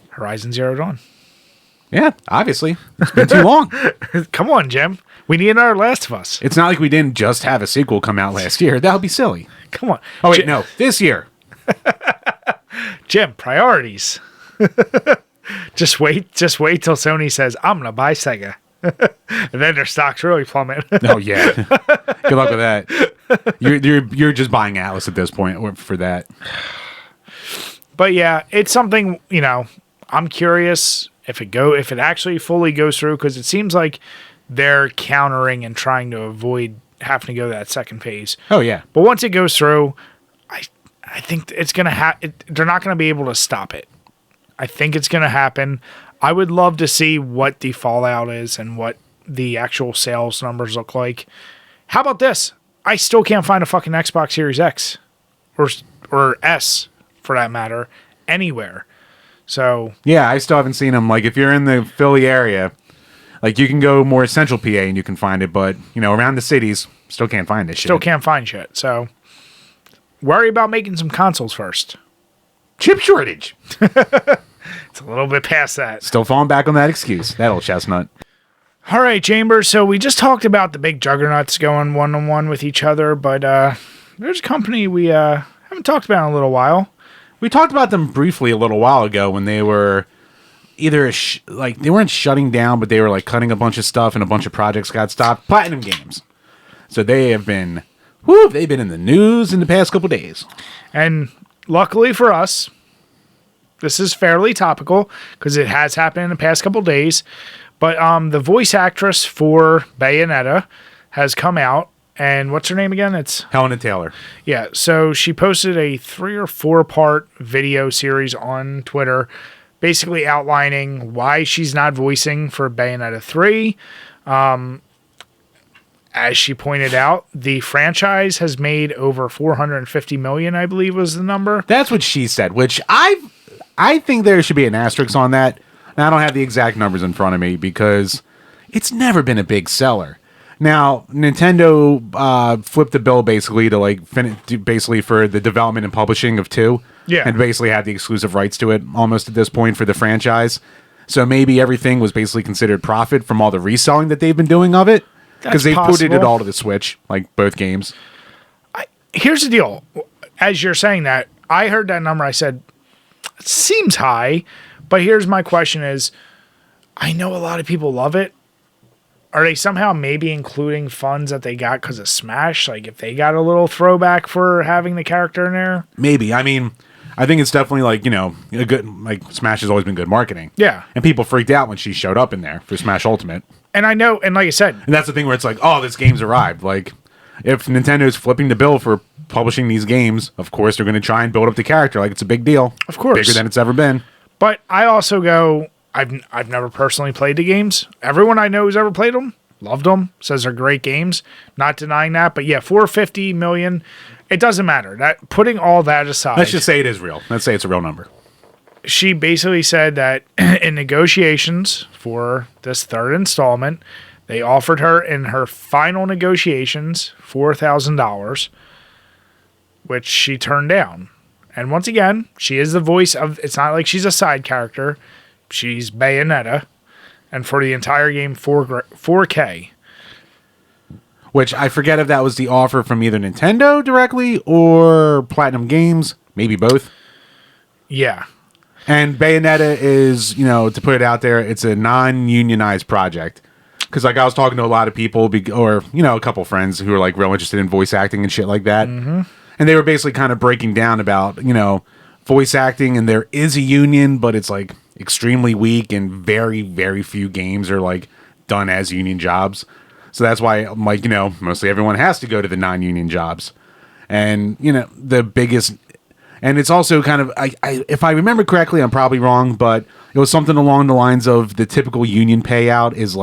Horizon Zero Dawn. Yeah, obviously. It's been too long. Come on, Jim. We need another Last of Us. It's not like we didn't just have a sequel come out last year. That would be silly. Come on. Oh, wait, no. This year. Jim, priorities. Just wait till Sony says, I'm going to buy Sega. And then their stocks really plummet. Oh, yeah. Good luck with that. You're just buying Atlas at this point for that. But yeah, it's something, I'm curious if it actually fully goes through, because it seems like they're countering and trying to avoid having to go that second phase. Oh yeah. But once it goes through, I think it's going to they're not going to be able to stop it. I think it's going to happen. I would love to see what the fallout is and what the actual sales numbers look like. How about this? I still can't find a fucking Xbox Series X or S, for that matter, anywhere. So yeah, I still haven't seen them. Like, if you're in the Philly area, like, you can go more central PA and you can find it, but around the cities, still can't find this shit. Still can't find shit. So worry about making some consoles first. Chip shortage. It's a little bit past that. Still falling back on that excuse. That old chestnut. All right, Chambers. So we just talked about the big juggernauts going one-on-one with each other, but there's a company we haven't talked about in a little while. We talked about them briefly a little while ago when they were either they weren't shutting down, but they were like cutting a bunch of stuff and a bunch of projects got stopped. Platinum Games. So they have been, they've been in the news in the past couple days. And luckily for us, this is fairly topical because it has happened in the past couple days. But the voice actress for Bayonetta has come out. And what's her name again? It's Helena Taylor. Yeah. So she posted a 3 or 4 part video series on Twitter, basically outlining why she's not voicing for Bayonetta 3. As she pointed out, the franchise has made over $450 million, I believe was the number. That's what she said, which I think there should be an asterisk on that. Now, I don't have the exact numbers in front of me because it's never been a big seller. Now, Nintendo flipped the bill basically to basically for the development and publishing of 2. Yeah. And basically had the exclusive rights to it almost at this point for the franchise. So maybe everything was basically considered profit from all the reselling that they've been doing of it. Because they put it all to the Switch, like both games. Here's the deal. As you're saying that, I heard that number. I said, it seems high. But here's my question is, I know a lot of people love it. Are they somehow maybe including funds that they got because of Smash? Like if they got a little throwback for having the character in there? Maybe. I mean, I think it's definitely a good, Smash has always been good marketing. Yeah. And people freaked out when she showed up in there for Smash Ultimate. And I know, and like I said. And that's the thing where it's like, oh, this game's arrived. Like, if Nintendo's flipping the bill for publishing these games, of course they're going to try and build up the character like it's a big deal. Of course. Bigger than it's ever been. But I also go, I've never personally played the games. Everyone I know who's ever played them, loved them, says they're great games. Not denying that. But yeah, $450 million, it doesn't matter. That putting all that aside. Let's just say it is real. Let's say it's a real number. She basically said that in negotiations for this third installment, they offered her in her final negotiations $4,000, which she turned down. And once again, she is the voice of, it's not like she's a side character. She's Bayonetta. And for the entire game, 4K. Which I forget if that was the offer from either Nintendo directly or Platinum Games. Maybe both. Yeah. And Bayonetta is, to put it out there, it's a non-unionized project. Because, I was talking to a lot of people, or, a couple friends who are, real interested in voice acting and shit like that. Mm-hmm. And they were basically kind of breaking down about, voice acting, and there is a union, but it's, extremely weak, and very, very few games are, done as union jobs. So that's why, mostly everyone has to go to the non-union jobs. And, the biggest... And it's also kind of, if I remember correctly, I'm probably wrong, but it was something along the lines of the typical union payout is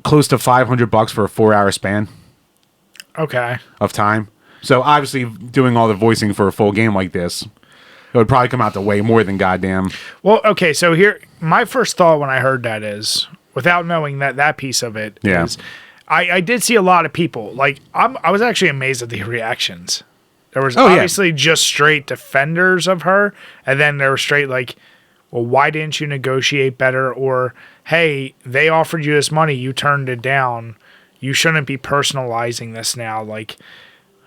close to $500 for a 4-hour span. Okay. Of time. So obviously doing all the voicing for a full game like this, it would probably come out to way more than goddamn. Well, okay. So here, my first thought when I heard that is, without knowing that piece of it, is I did see a lot of people, I was actually amazed at the reactions. There was obviously just straight defenders of her, and then there were straight well, why didn't you negotiate better? Or, hey, they offered you this money, you turned it down. You shouldn't be personalizing this now.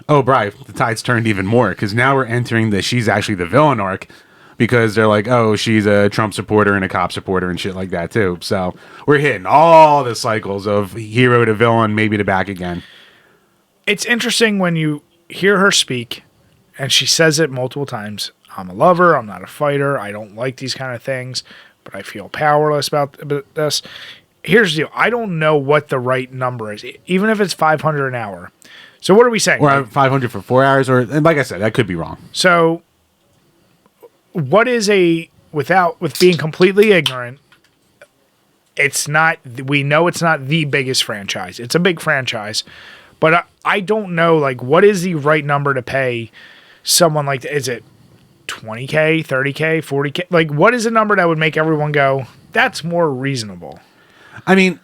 Oh, Bri, the tide's turned even more, because now we're entering she's actually the villain arc, because they're oh, she's a Trump supporter and a cop supporter and shit like that, too. So we're hitting all the cycles of hero to villain, maybe to back again. It's interesting when you hear her speak, and she says it multiple times. I'm a lover. I'm not a fighter. I don't like these kind of things, but I feel powerless about this. Here's the deal. I don't know what the right number is, even if it's $500 an hour. So what are we saying? Or 500 for 4 hours, and like I said, that could be wrong. So what is with being completely ignorant, it's not, we know it's not the biggest franchise. It's a big franchise, but I don't know, like, what is the right number to pay someone like that? Is it 20K, 30K, 40K? Like, what is a number that would make everyone go, that's more reasonable? I mean,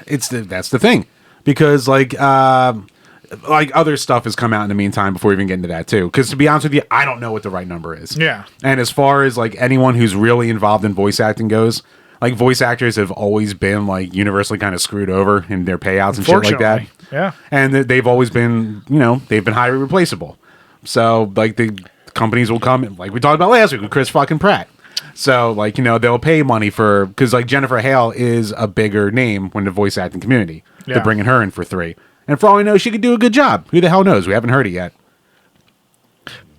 that's the thing, because like other stuff has come out in the meantime before we even get into that too. Because to be honest with you, I don't know what the right number is. Yeah. And as far as like anyone who's really involved in voice acting goes, like voice actors have always been like universally kind of screwed over in their payouts and shit like that. Yeah. And they've always been, they've been highly replaceable. So like the companies will come, like we talked about last week with Chris fucking Pratt. So like, they'll pay money because like Jennifer Hale is a bigger name in the voice acting community. Yeah. They're bringing her in for $3. And for all we know, she could do a good job. Who the hell knows? We haven't heard it yet.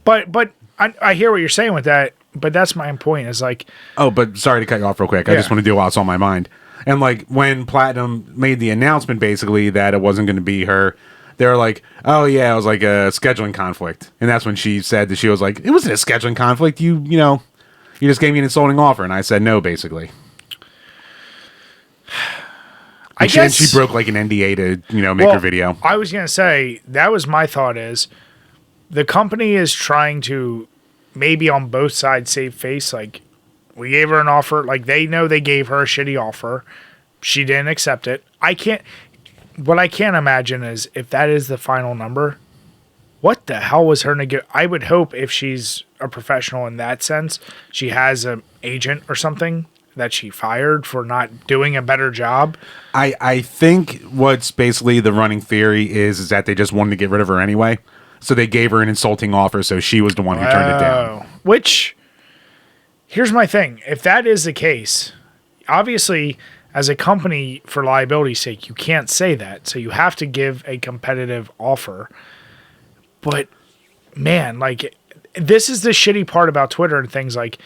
But I hear what you're saying with that. But that's my point. Is like, oh, but sorry to cut you off real quick. I just want to do while it's on my mind. And like when Platinum made the announcement, basically that it wasn't going to be her, they were like, "Oh yeah, it was like a scheduling conflict." And that's when she said that she was like, "It wasn't a scheduling conflict. You just gave me an insulting offer." And I said no, basically. I guess she broke like an NDA to make her video. I was gonna say that was my thought. Is the company is trying to maybe on both sides save face. Like, we gave her an offer. Like, they know they gave her a shitty offer. She didn't accept it. What I can't imagine is if that is the final number, what the hell was her I would hope if she's a professional in that sense, she has an agent or something that she fired for not doing a better job. I think what's basically the running theory is that they just wanted to get rid of her anyway. So they gave her an insulting offer, so she was the one who turned it down. Which, here's my thing. If that is the case, obviously, as a company, for liability's sake, you can't say that. So you have to give a competitive offer. But, man, like, this is the shitty part about Twitter and things like,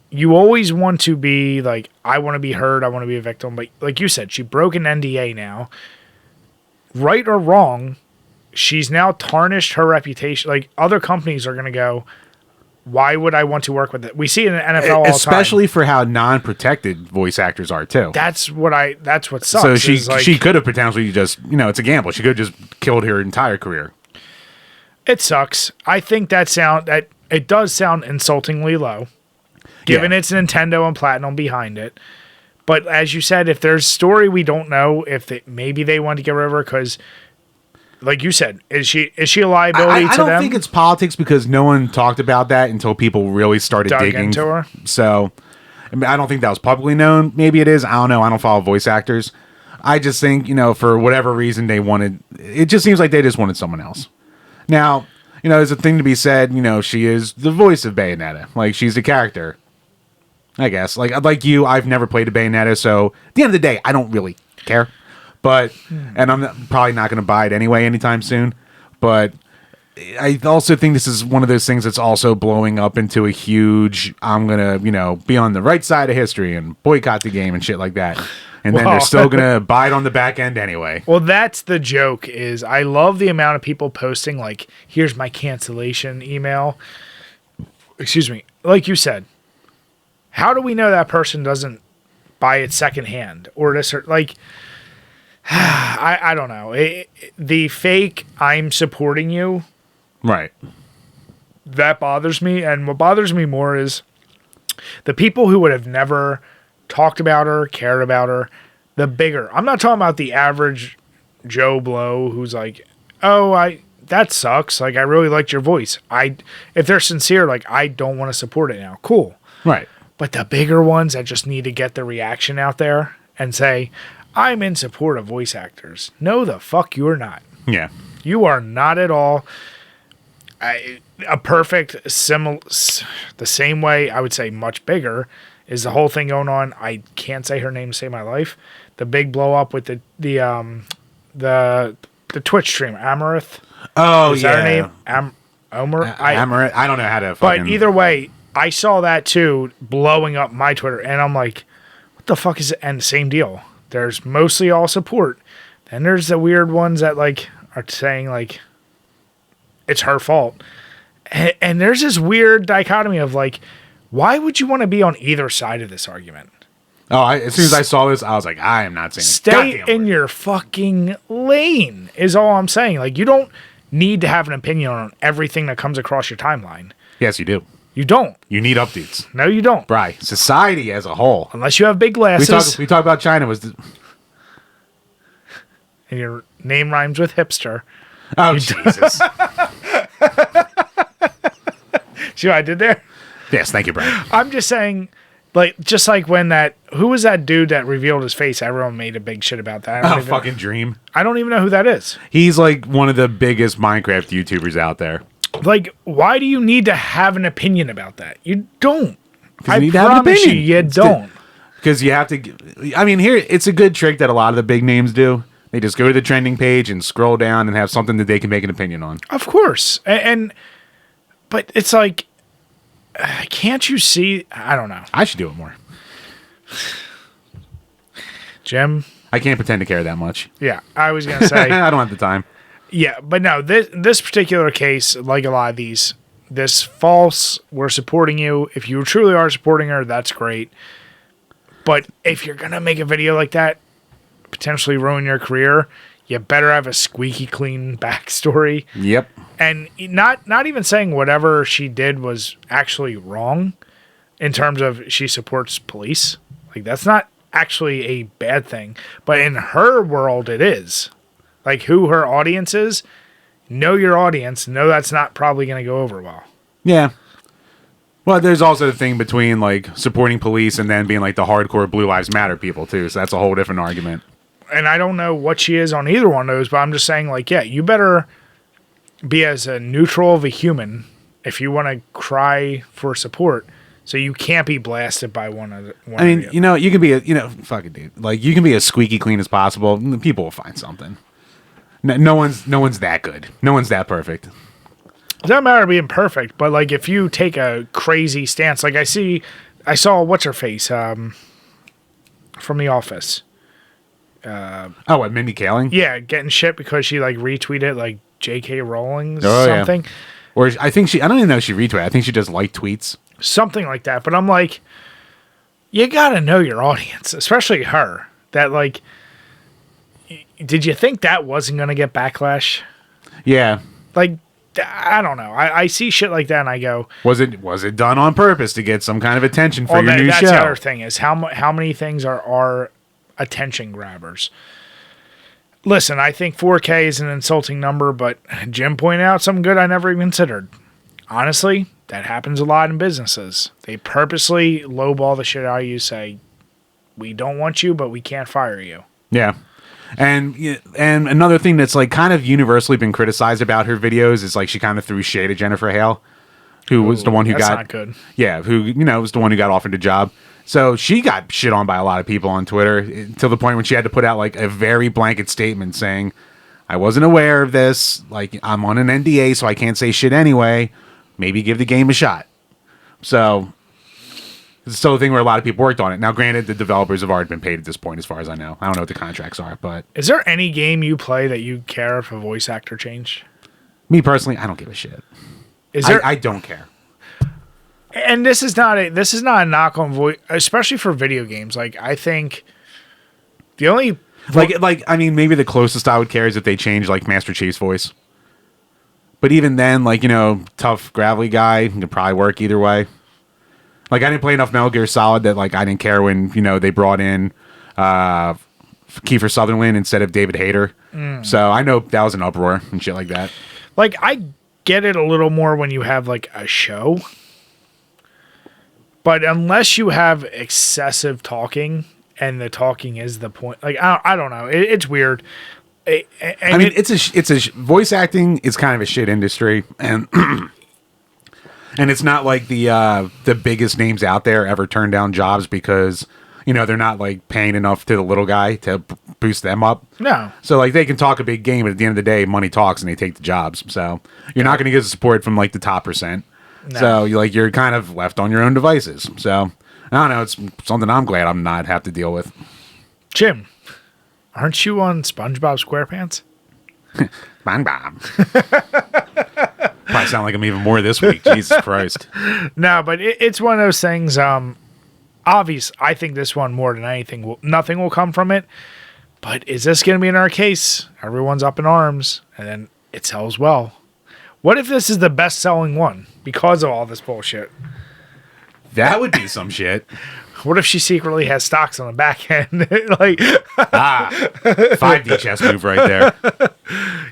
you always want to be like, I want to be heard, I want to be a victim. But like you said, she broke an NDA now. Right or wrong, she's now tarnished her reputation. Like, other companies are going to go, why would I want to work with it? We see it in the NFL all the time. Especially for how non-protected voice actors are too. That's what sucks. So she could have potentially just, it's a gamble. She could have just killed her entire career. It sucks. I think that it does sound insultingly low, given it's Nintendo and Platinum behind it. But as you said, if there's a story we don't know, maybe they want to get rid of her because, like you said, is she a liability to them? I don't think it's politics because no one talked about that until people really started digging into her. So, I don't think that was publicly known. Maybe it is. I don't know. I don't follow voice actors. I just think, for whatever reason it just seems like they just wanted someone else. Now, there's a thing to be said, she is the voice of Bayonetta. Like, she's the character. I guess. Like you, I've never played a Bayonetta, so at the end of the day, I don't really care. But, and I'm probably not going to buy it anyway anytime soon. But I also think this is one of those things that's also blowing up into a huge, I'm going to, be on the right side of history and boycott the game and shit like that. And then they're still going to buy it on the back end anyway. Well, that's the joke is I love the amount of people posting like, here's my cancellation email. Excuse me. Like you said, how do we know that person doesn't buy it secondhand or this or like, I don't know. The fake, I'm supporting you. Right. That bothers me. And what bothers me more is the people who would have never talked about her, cared about her, the bigger. I'm not talking about the average Joe Blow who's like, oh, that sucks. Like, I really liked your voice. If they're sincere, like, I don't want to support it now. Cool. Right. But the bigger ones that just need to get the reaction out there and say, I'm in support of voice actors. No, the fuck you're not. Yeah. You are not at all. A perfect, the same way, I would say much bigger, is the whole thing going on. I can't say her name to save my life. The big blow up with the the Twitch stream, Amaranth. Oh, Is yeah. that her name? Omer? I don't know how to But fucking... either way, I saw that too, blowing up my Twitter, and I'm like, what the fuck is it? And same deal. There's mostly all support. Then there's the weird ones that like are saying like it's her fault. And there's this weird dichotomy of like, why would you want to be on either side of this argument? Oh, as soon as I saw this, I was like, I am not saying Stay in your fucking lane is all I'm saying. Like, you don't need to have an opinion on everything that comes across your timeline. Yes, you do. You don't. You need updates. No, you don't. Right. Society as a whole. Unless you have big glasses. We talk about China And your name rhymes with hipster. Oh, Jesus. See what I did there? Yes, thank you, Brian. I'm just saying, like, just like when who was that dude that revealed his face? Everyone made a big shit about that. Fucking Dream. I don't even know who that is. He's like one of the biggest Minecraft YouTubers out there. Like, why do you need to have an opinion about that? You don't. I promise you, you don't. Because you have to... I mean, here, it's a good trick that a lot of the big names do. They just go to the trending page and scroll down and have something that they can make an opinion on. Of course. But it's like, can't you see? I don't know. I should do it more. Jim? I can't pretend to care that much. Yeah, I was going to say. I don't have the time. Yeah, but no, this particular case, like a lot of these, this false, we're supporting you. If you truly are supporting her, that's great. But if you're going to make a video like that, potentially ruin your career, you better have a squeaky clean backstory. Yep. And not even saying whatever she did was actually wrong in terms of she supports police. Like, that's not actually a bad thing. But in her world, it is. Like, who her audience is, know your audience. Know that's not probably going to go over well. Yeah. Well, there's also the thing between, like, supporting police and then being, like, the hardcore Blue Lives Matter people, too. So that's a whole different argument. And I don't know what she is on either one of those, but I'm just saying, like, yeah, you better be as a neutral of a human if you want to cry for support. So you can't be blasted by one of the... I mean, you know, you can be fuck it, dude. Like, you can be as squeaky clean as possible. People will find something. No one's that good. No one's that perfect. It doesn't matter being perfect, but like if you take a crazy stance, like I saw what's her face from The Office. What, Mindy Kaling? Yeah, getting shit because she like retweeted like J.K. Rowling's something. Yeah. Or I don't even know if she retweeted. I think she just liked tweets. Something like that. But I'm like, you gotta know your audience, especially her. That like, did you think that wasn't gonna get backlash? Yeah. Like, I don't know. I see shit like that and I go, was it done on purpose to get some kind of attention for your new that's show? The other thing is how many things are attention grabbers. Listen, I think 4K is an insulting number, but Jim pointed out something good I never even considered. Honestly, that happens a lot in businesses. They purposely lowball the shit out of you, say, we don't want you, but we can't fire you. Yeah. And another thing that's like kind of universally been criticized about her videos is like she kind of threw shade at Jennifer Hale, who was the one who got not good. Yeah, who was the one who got offered the job. So she got shit on by a lot of people on Twitter to the point when she had to put out like a very blanket statement saying, I wasn't aware of this. Like, I'm on an NDA, so I can't say shit anyway. Maybe give the game a shot. So it's still a thing where a lot of people worked on it. Now, granted, the developers have already been paid at this point, as far as I know. I don't know what the contracts are, but... Is there any game you play that you care if a voice actor changed? Me, personally, I don't give a shit. I don't care. And this is not a knock on voice, especially for video games. Like, I think the only... I mean, maybe the closest I would care is if they change, like, Master Chief's voice. But even then, like, tough, gravelly guy could probably work either way. Like, I didn't play enough Metal Gear Solid that, like, I didn't care when, they brought in Kiefer Sutherland instead of David Hayter. So I know that was an uproar and shit like that. Like, I get it a little more when you have, like, a show. But unless you have excessive talking, and the talking is the point, like, I don't know. It's weird. I mean, voice acting is kind of a shit industry, and and it's not like the biggest names out there ever turn down jobs because they're not like paying enough to the little guy to boost them up. No. So like they can talk a big game, but at the end of the day, money talks and they take the jobs. So you're not going to get support from like the top percent. No. So you're kind of left on your own devices. So I don't know. It's something I'm glad I'm not have to deal with. Jim, aren't you on SpongeBob SquarePants? SpongeBob. Probably sound like I'm even more this week. Jesus Christ. No, but it's one of those things. Obvious. I think this one more than anything, nothing will come from it. But is this going to be in our case? Everyone's up in arms, and then it sells well. What if this is the best-selling one because of all this bullshit? That would be some shit. What if she secretly has stocks on the back end? 5D chess move right there.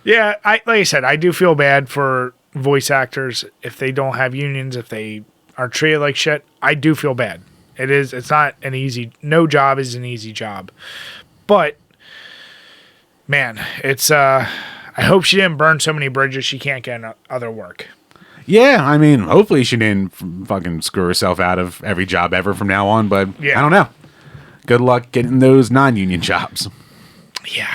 Yeah, like I said, I do feel bad for voice actors if they don't have unions, if they are treated like shit. I do feel bad. It's not an easy, no job is an easy job. But, man, I hope she didn't burn so many bridges she can't get other work. Yeah, I mean, hopefully she didn't fucking screw herself out of every job ever from now on, but yeah. I don't know. Good luck getting those non-union jobs. Yeah.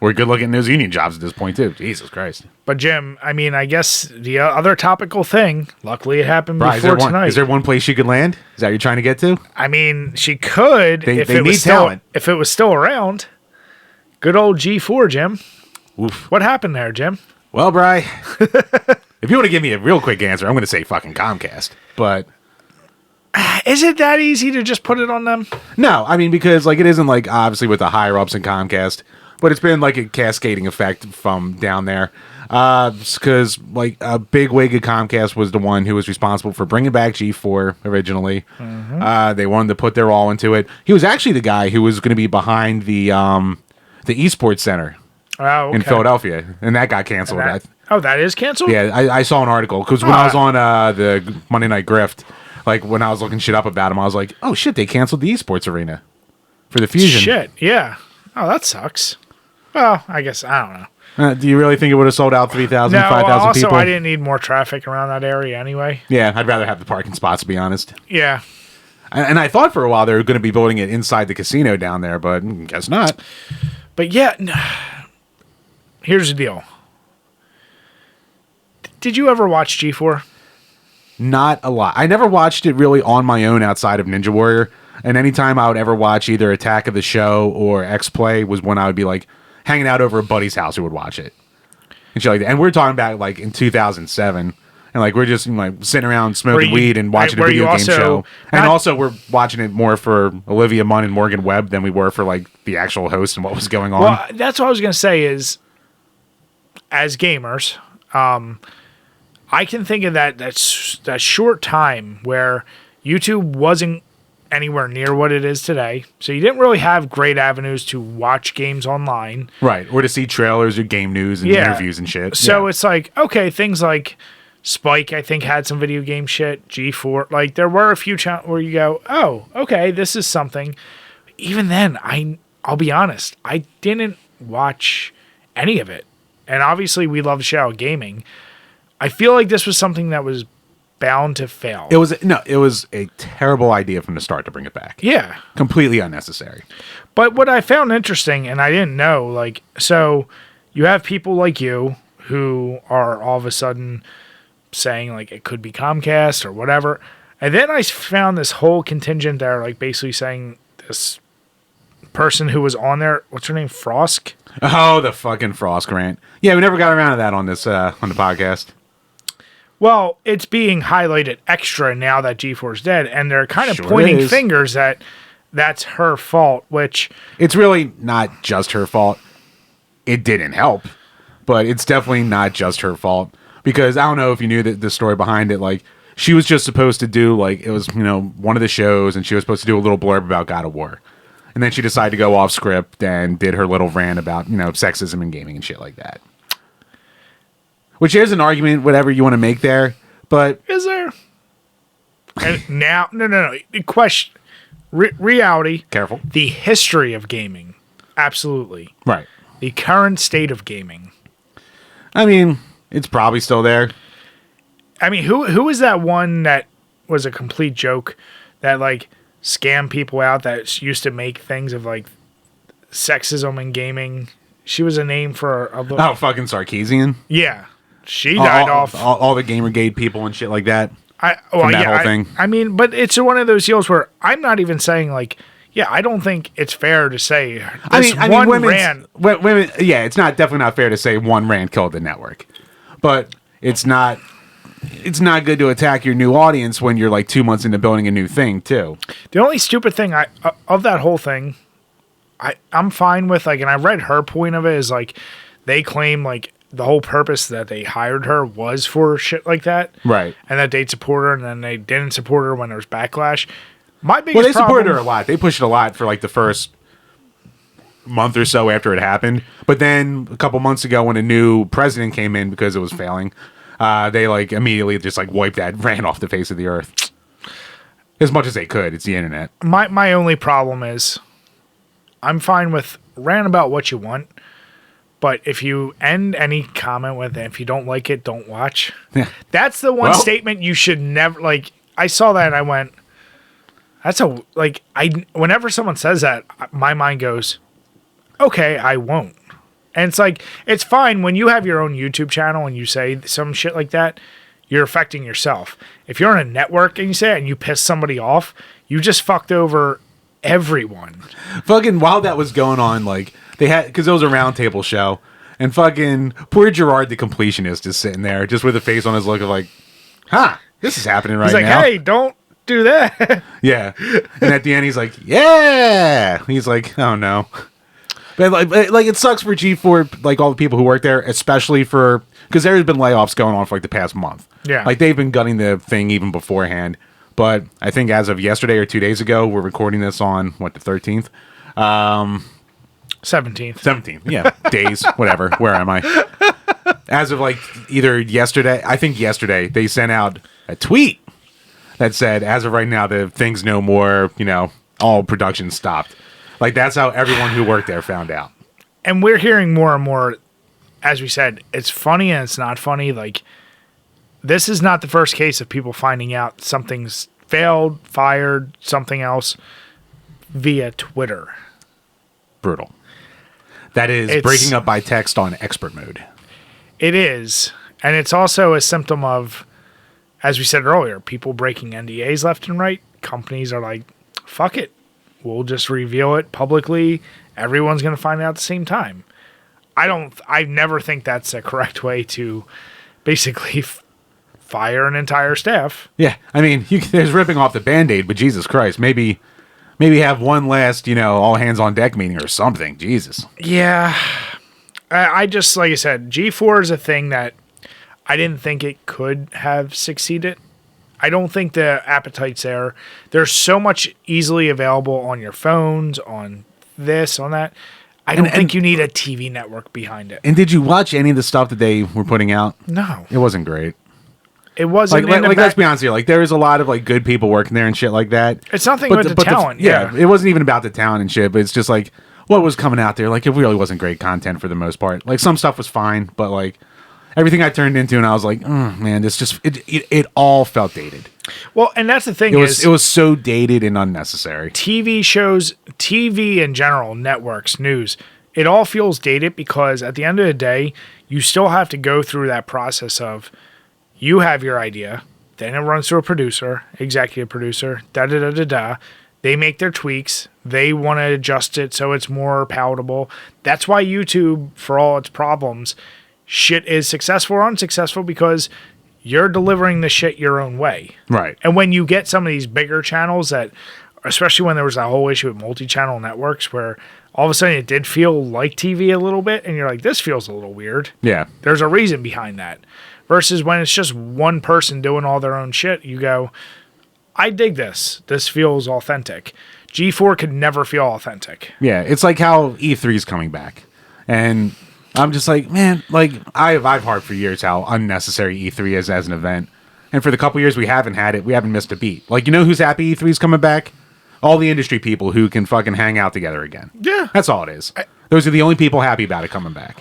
Or good luck getting those union jobs at this point, too. Jesus Christ. But, Jim, I mean, I guess the other topical thing, luckily it happened before tonight. Is there one place she could land? Is that what you're trying to get to? I mean, she could if it was talent. If it was still around. Good old G4, Jim. Oof. What happened there, Jim? Well, Bri, if you want to give me a real quick answer, I'm going to say fucking Comcast. But is it that easy to just put it on them? No, I mean, because like it isn't like obviously with the higher ups in Comcast, but it's been like a cascading effect from down there. Because like a big wig at Comcast was the one who was responsible for bringing back G4 originally. Mm-hmm. They wanted to put their all into it. He was actually the guy who was going to be behind the esports center. Oh, okay. In Philadelphia, and that got canceled. That is canceled? Yeah, I saw an article because when I was on the Monday Night Grift, like when I was looking shit up about him, I was like, oh shit, they canceled the esports arena for the Fusion. Shit, yeah. Oh, that sucks. Well, I guess, I don't know. Do you really think it would have sold out 3,000, 5,000 also, people? I didn't need more traffic around that area anyway. Yeah, I'd rather have the parking spots, to be honest. Yeah. And I thought for a while they were going to be building it inside the casino down there, but guess not. But yeah, here's the deal. Did you ever watch G4? Not a lot. I never watched it really on my own outside of Ninja Warrior. And anytime I would ever watch either Attack of the Show or X-Play was when I would be like hanging out over a buddy's house who would watch it. And shit like that. And we're talking about like in 2007. And like we're just like sitting around smoking weed and watching a video game show. And also we're watching it more for Olivia Munn and Morgan Webb than we were for like the actual host and what was going on. Well, that's what I was going to say is as gamers, I can think of that short time where YouTube wasn't anywhere near what it is today. So you didn't really have great avenues to watch games online. Right. Or to see trailers or game news and interviews and shit. So it's like, okay, things like Spike, I think, had some video game shit. G4. Like, there were a few channels where you go, oh, okay, this is something. Even then, I'll be honest, I didn't watch any of it. And obviously, we love Shadow Gaming. I feel like this was something that was bound to fail. It was a terrible idea from the start to bring it back. Yeah. Completely unnecessary. But what I found interesting, and I didn't know, like, so you have people like you who are all of a sudden saying, like, it could be Comcast or whatever. And then I found this whole contingent there, like, basically saying this person who was on there, what's her name, Frosk? Oh, the fucking Frosk rant. Yeah, we never got around to that on this on the podcast. Well, it's being highlighted extra now that G4's dead, and they're kind of pointing fingers that that's her fault, which... It's really not just her fault. It didn't help, but it's definitely not just her fault. Because I don't know if you knew the story behind it, like, she was just supposed to do, like, it was, one of the shows, and she was supposed to do a little blurb about God of War. And then she decided to go off script and did her little rant about, sexism in gaming and shit like that. Which is an argument, whatever you want to make there, but... Is there? And now, no. Question, reality. Careful. The history of gaming. Absolutely. Right. The current state of gaming. I mean, it's probably still there. I mean, who is that one that was a complete joke that, like, scam people out that used to make things of like sexism in gaming. She was a name for a little... Oh, fucking Sarkeesian. Yeah. She died off... All the Gamergate people and shit like that. Whole thing. I mean, but it's one of those deals where I'm not even saying like, yeah, I don't think it's fair to say women, yeah, it's definitely not fair to say one rant killed the network. But it's not good to attack your new audience when you're like 2 months into building a new thing too. The only stupid thing of that whole thing, I'm fine with, like, and I read her point of it is like they claim like the whole purpose that they hired her was for shit like that, right? And that they'd support her, and then they didn't support her when there was backlash. My biggest they supported her a lot. They pushed it a lot for like the first month or so after it happened. But then a couple months ago, when a new president came in because it was failing, they like immediately just like wiped that ran off the face of the earth as much as they could. It's the internet. My only problem is I'm fine with rant about what you want, but if you end any comment with if you don't like it, don't watch. Yeah. That's the one statement you should never like. I saw that and I went, that's a like whenever someone says that, my mind goes, okay, I won't. And it's like, it's fine when you have your own YouTube channel and you say some shit like that, you're affecting yourself. If you're on a network and you say it and you piss somebody off, you just fucked over everyone. Fucking while that was going on, like they had, because it was a roundtable show, and fucking poor Gerard the completionist is sitting there just with a face on his look of like, this is happening right now. He's like, hey, don't do that. Yeah. And at the end, he's like, yeah. He's like, oh no. But like it sucks for G4, like all the people who work there, especially because there's been layoffs going on for like the past month. Yeah. Like they've been gutting the thing even beforehand. But I think as of yesterday or 2 days ago, we're recording this on the 13th? 17th. Yeah. Days, whatever. Where am I? As of like either yesterday, I think yesterday, they sent out a tweet that said, as of right now, the thing's no more, all production stopped. Like, that's how everyone who worked there found out. And we're hearing more and more, as we said, it's funny and it's not funny. Like, this is not the first case of people finding out something's failed, fired, something else via Twitter. Brutal. That is breaking up by text on expert mode. It is. And it's also a symptom of, as we said earlier, people breaking NDAs left and right. Companies are like, fuck it. We'll just reveal it publicly. Everyone's going to find out at the same time. I never think that's a correct way to basically fire an entire staff. Yeah. I mean, there's ripping off the Band-Aid, but Jesus Christ, maybe have one last, all hands on deck meeting or something. Jesus. Yeah. I just, like I said, G4 is a thing that I didn't think it could have succeeded. I don't think the appetite's there. There's so much easily available on your phones, on this, on that. I don't think you need a TV network behind it. And did you watch any of the stuff that they were putting out? No. It wasn't great. It wasn't. Like let's be honest here. Like, there is a lot of like good people working there and shit like that. It's nothing but the talent. Yeah. It wasn't even about the talent and shit, but it's just like what was coming out there. Like, it really wasn't great content for the most part. Like, some stuff was fine, but like everything I turned into, and I was like, man, this just it all felt dated. Well, and that's the thing it was so dated and unnecessary. TV shows, TV in general, networks, news, it all feels dated because at the end of the day, you still have to go through that process of you have your idea, then it runs through a producer, executive producer, da-da-da-da-da. They make their tweaks. They want to adjust it so it's more palatable. That's why YouTube, for all its problems, shit is successful or unsuccessful because you're delivering the shit your own way. Right. And when you get some of these bigger channels that, especially when there was that whole issue with multi-channel networks where all of a sudden it did feel like TV a little bit and you're like, this feels a little weird. Yeah. There's a reason behind that. Versus when it's just one person doing all their own shit, you go, I dig this. This feels authentic. G4 could never feel authentic. Yeah. It's like how E3 is coming back. And I'm just like, man, like I've harped for years how unnecessary E3 is as an event. And for the couple years we haven't had it, we haven't missed a beat. Like, who's happy E3 is coming back? All the industry people who can fucking hang out together again. Yeah. That's all it is. Those are the only people happy about it coming back.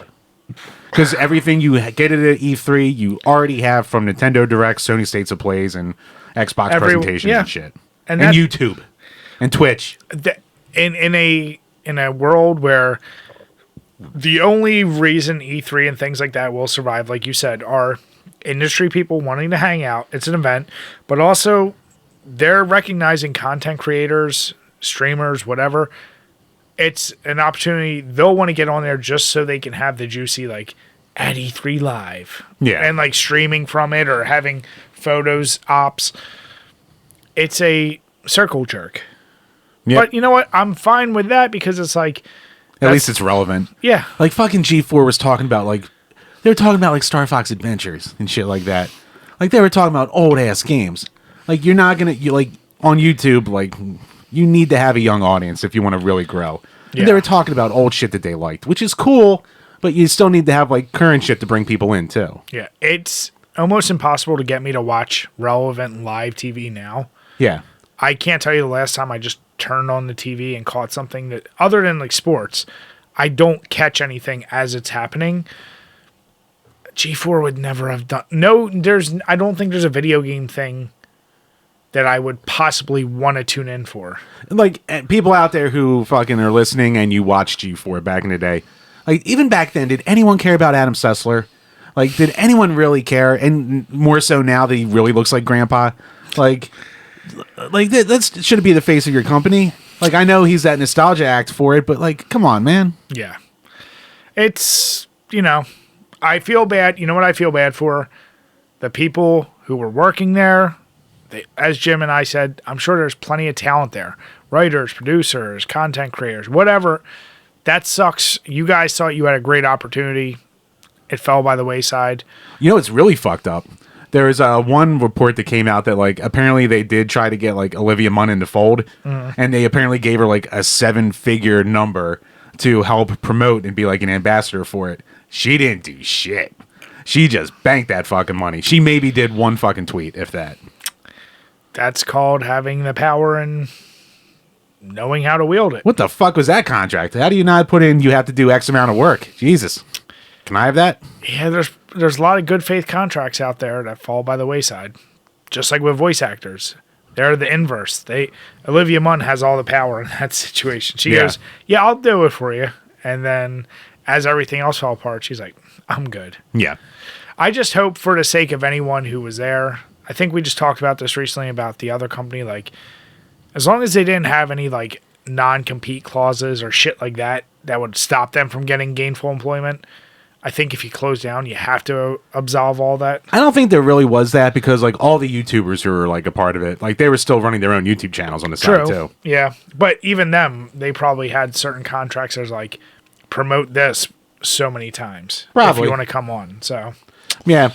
Because everything you get at E3, you already have from Nintendo Directs, Sony States of Plays, and Xbox presentations and shit. And YouTube. And Twitch. In a world where the only reason E3 and things like that will survive, like you said, are industry people wanting to hang out. It's an event, but also they're recognizing content creators, streamers, whatever. It's an opportunity. They'll want to get on there just so they can have the juicy, like, at E3 Live. Yeah. And, like, streaming from it or having photos, ops. It's a circle jerk. Yep. But you know what? I'm fine with that because it's like... At least it's relevant. Yeah. Like, fucking G4 was talking about, like... They were talking about, like, Star Fox Adventures and shit like that. Like, they were talking about old-ass games. Like, you're not gonna... like, on YouTube, like... You need to have a young audience if you want to really grow. Yeah. And they were talking about old shit that they liked, which is cool, but you still need to have, like, current shit to bring people in, too. Yeah. It's almost impossible to get me to watch relevant live TV now. Yeah. I can't tell you the last time I just turned on the TV and caught something that, other than, like, sports, I don't catch anything as it's happening. G4 would never have done... No, I don't think there's a video game thing that I would possibly want to tune in for. Like, people out there who fucking are listening and you watched G4 back in the day, like, even back then, did anyone care about Adam Sessler? Like, did anyone really care? And more so now that he really looks like Grandpa. Like that should be the face of your company. Like, I know he's that nostalgia act for it, but, like, come on, man. Yeah. It's, I feel bad. You know what I feel bad for? The people who were working there. As Jim and I said, I'm sure there's plenty of talent there. Writers, producers, content creators, whatever. That sucks. You guys thought you had a great opportunity. It fell by the wayside. You know, it's really fucked up. There was one report that came out that, like, apparently they did try to get, like, Olivia Munn in the fold, and they apparently gave her, like, a 7-figure number to help promote and be, like, an ambassador for it. She didn't do shit. She just banked that fucking money. She maybe did one fucking tweet, if that. That's called having the power and knowing how to wield it. What the fuck was that contract? How do you not put in you have to do X amount of work? Jesus. Can I have that? Yeah, there's a lot of good faith contracts out there that fall by the wayside. Just like with voice actors. They're the inverse. Olivia Munn has all the power in that situation. She goes, yeah, I'll do it for you. And then as everything else fell apart, she's like, I'm good. Yeah. I just hope for the sake of anyone who was there. I think we just talked about this recently about the other company. Like, as long as they didn't have any, like, non-compete clauses or shit like that would stop them from getting gainful employment. I think if you close down, you have to absolve all that. I don't think there really was that because, like, all the YouTubers who were, like, a part of it, like, they were still running their own YouTube channels on the side, too. Yeah. But even them, they probably had certain contracts that was like, promote this so many times. Probably. If you want to come on. So. Yeah.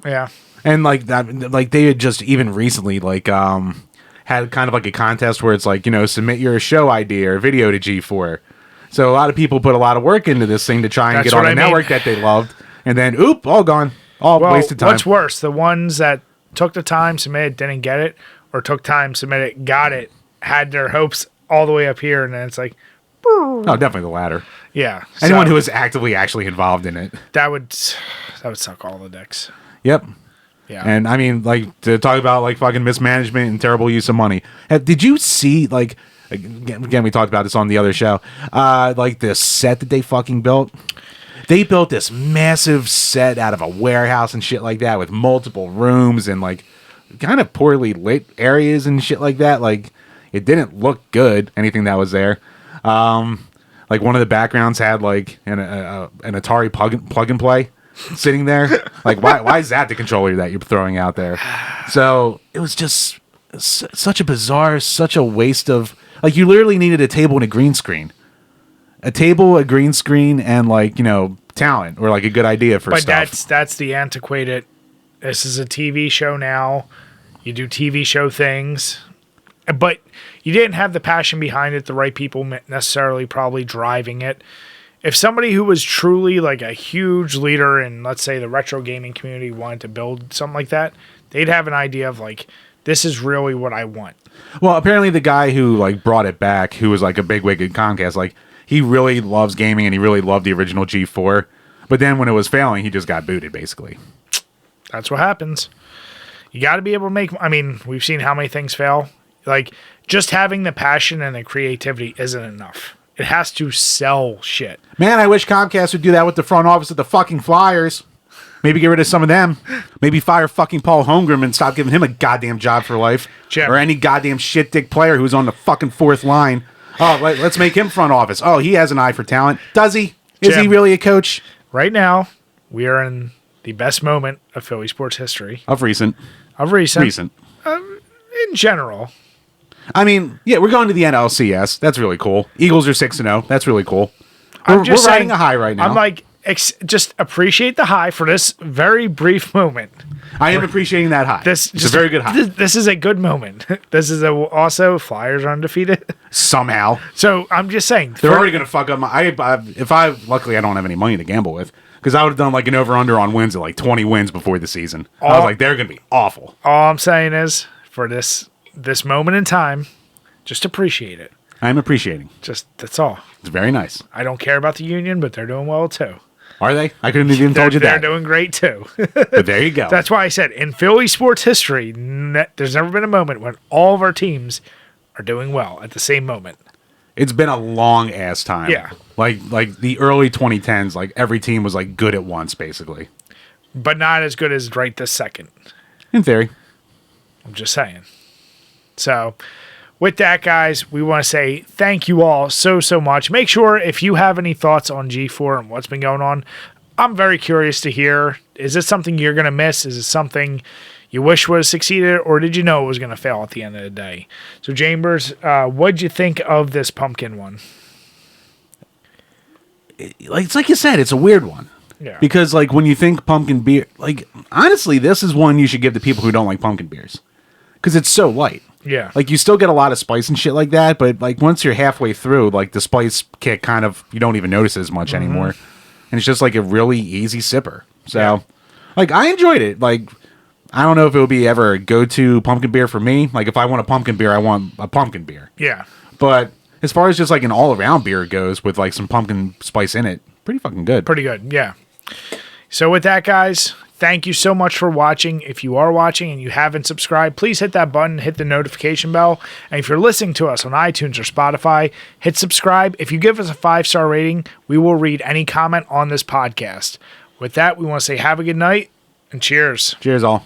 Yeah. And, like, that, like, they had just even recently, like, had kind of like a contest where it's like, submit your show idea or video to G4. So a lot of people put a lot of work into this thing to try and get on a network that they loved. And then, all gone. All wasted time. What's worse, the ones that took the time, submitted, didn't get it, or took time, submitted, got it, had their hopes all the way up here, and then it's like... Oh, definitely the latter. Yeah. Anyone who was actively actually involved in it. That would suck all the dicks. Yep. Yeah. And I mean, like, to talk about, like, fucking mismanagement and terrible use of money. Did you see, like, again, we talked about this on the other show, like, the set that they fucking built? They built this massive set out of a warehouse and shit like that with multiple rooms and, like, kind of poorly lit areas and shit like that. Like, it didn't look good, anything that was there. Like, one of the backgrounds had, like, an Atari plug and play sitting there. Like, why is that the controller that you're throwing out there? So it was just such a bizarre, such a waste of, like, you literally needed a table and a green screen. A table, a green screen, and, like, talent or, like, a good idea for stuff. But that's the antiquated, this is a TV show now. You do TV show things. But you didn't have the passion behind it, the right people necessarily probably driving it. If somebody who was truly like a huge leader in, let's say, the retro gaming community wanted to build something like that, they'd have an idea of, like, this is really what I want. Well, apparently the guy who, like, brought it back, who was, like, a bigwig at Comcast, like, he really loves gaming and he really loved the original G4. But then when it was failing, he just got booted, basically. That's what happens. You got to be able to make... I mean, we've seen how many things fail. Like, just having the passion and the creativity isn't enough. It has to sell shit. Man, I wish Comcast would do that with the front office of the fucking Flyers. Maybe get rid of some of them. Maybe fire fucking Paul Holmgren and stop giving him a goddamn job for life. Jim. Or any goddamn shit dick player who's on the fucking fourth line. Oh, let's make him front office. Oh, he has an eye for talent. Does he? Is he really a coach? Right now, we are in the best moment of Philly sports history. Of recent. In general. I mean, yeah, we're going to the NLCS. That's really cool. Eagles are 6-0. That's really cool. We're riding a high right now. I'm like, just appreciate the high for this very brief moment. I am appreciating that high. It's a very good high. This is a good moment. This is also Flyers are undefeated somehow. So I'm just saying they're already going to fuck up my. Luckily I don't have any money to gamble with because I would have done like an over under on wins at like 20 wins before the season. I was like, they're going to be awful. All I'm saying is for this moment in time, just appreciate it. I'm appreciating. That's all. It's very nice. I don't care about the Union, but they're doing well too. Are they? I couldn't have even told you that. They're doing great too. But there you go. That's why I said in Philly sports history, there's never been a moment when all of our teams are doing well at the same moment. It's been a long ass time. Yeah. Like the early 2010s, like every team was like good at once, basically. But not as good as right this second. In theory. I'm just saying. So, with that, guys, we want to say thank you all so much. Make sure if you have any thoughts on G4 and what's been going on, I'm very curious to hear. Is this something you're going to miss? Is it something you wish would have succeeded? Or did you know it was going to fail at the end of the day? So, Chambers, what'd you think of this pumpkin one? It's like you said, it's a weird one. Yeah. Because, like, when you think pumpkin beer, like, honestly, this is one you should give to people who don't like pumpkin beers. Because it's so light. Yeah. Like, you still get a lot of spice and shit like that, but, like, once you're halfway through, like, the spice kick kind of, you don't even notice it as much anymore. And it's just, like, a really easy sipper. So, like, I enjoyed it. Like, I don't know if it would be ever a go-to pumpkin beer for me. Like, if I want a pumpkin beer, I want a pumpkin beer. Yeah. But as far as just, like, an all-around beer goes with, like, some pumpkin spice in it, pretty fucking good. Pretty good, yeah. So with that, guys, thank you so much for watching. If you are watching and you haven't subscribed, please hit that button, hit the notification bell. And if you're listening to us on iTunes or Spotify, hit subscribe. If you give us a 5-star rating, we will read any comment on this podcast. With that, we want to say have a good night and cheers. Cheers, all.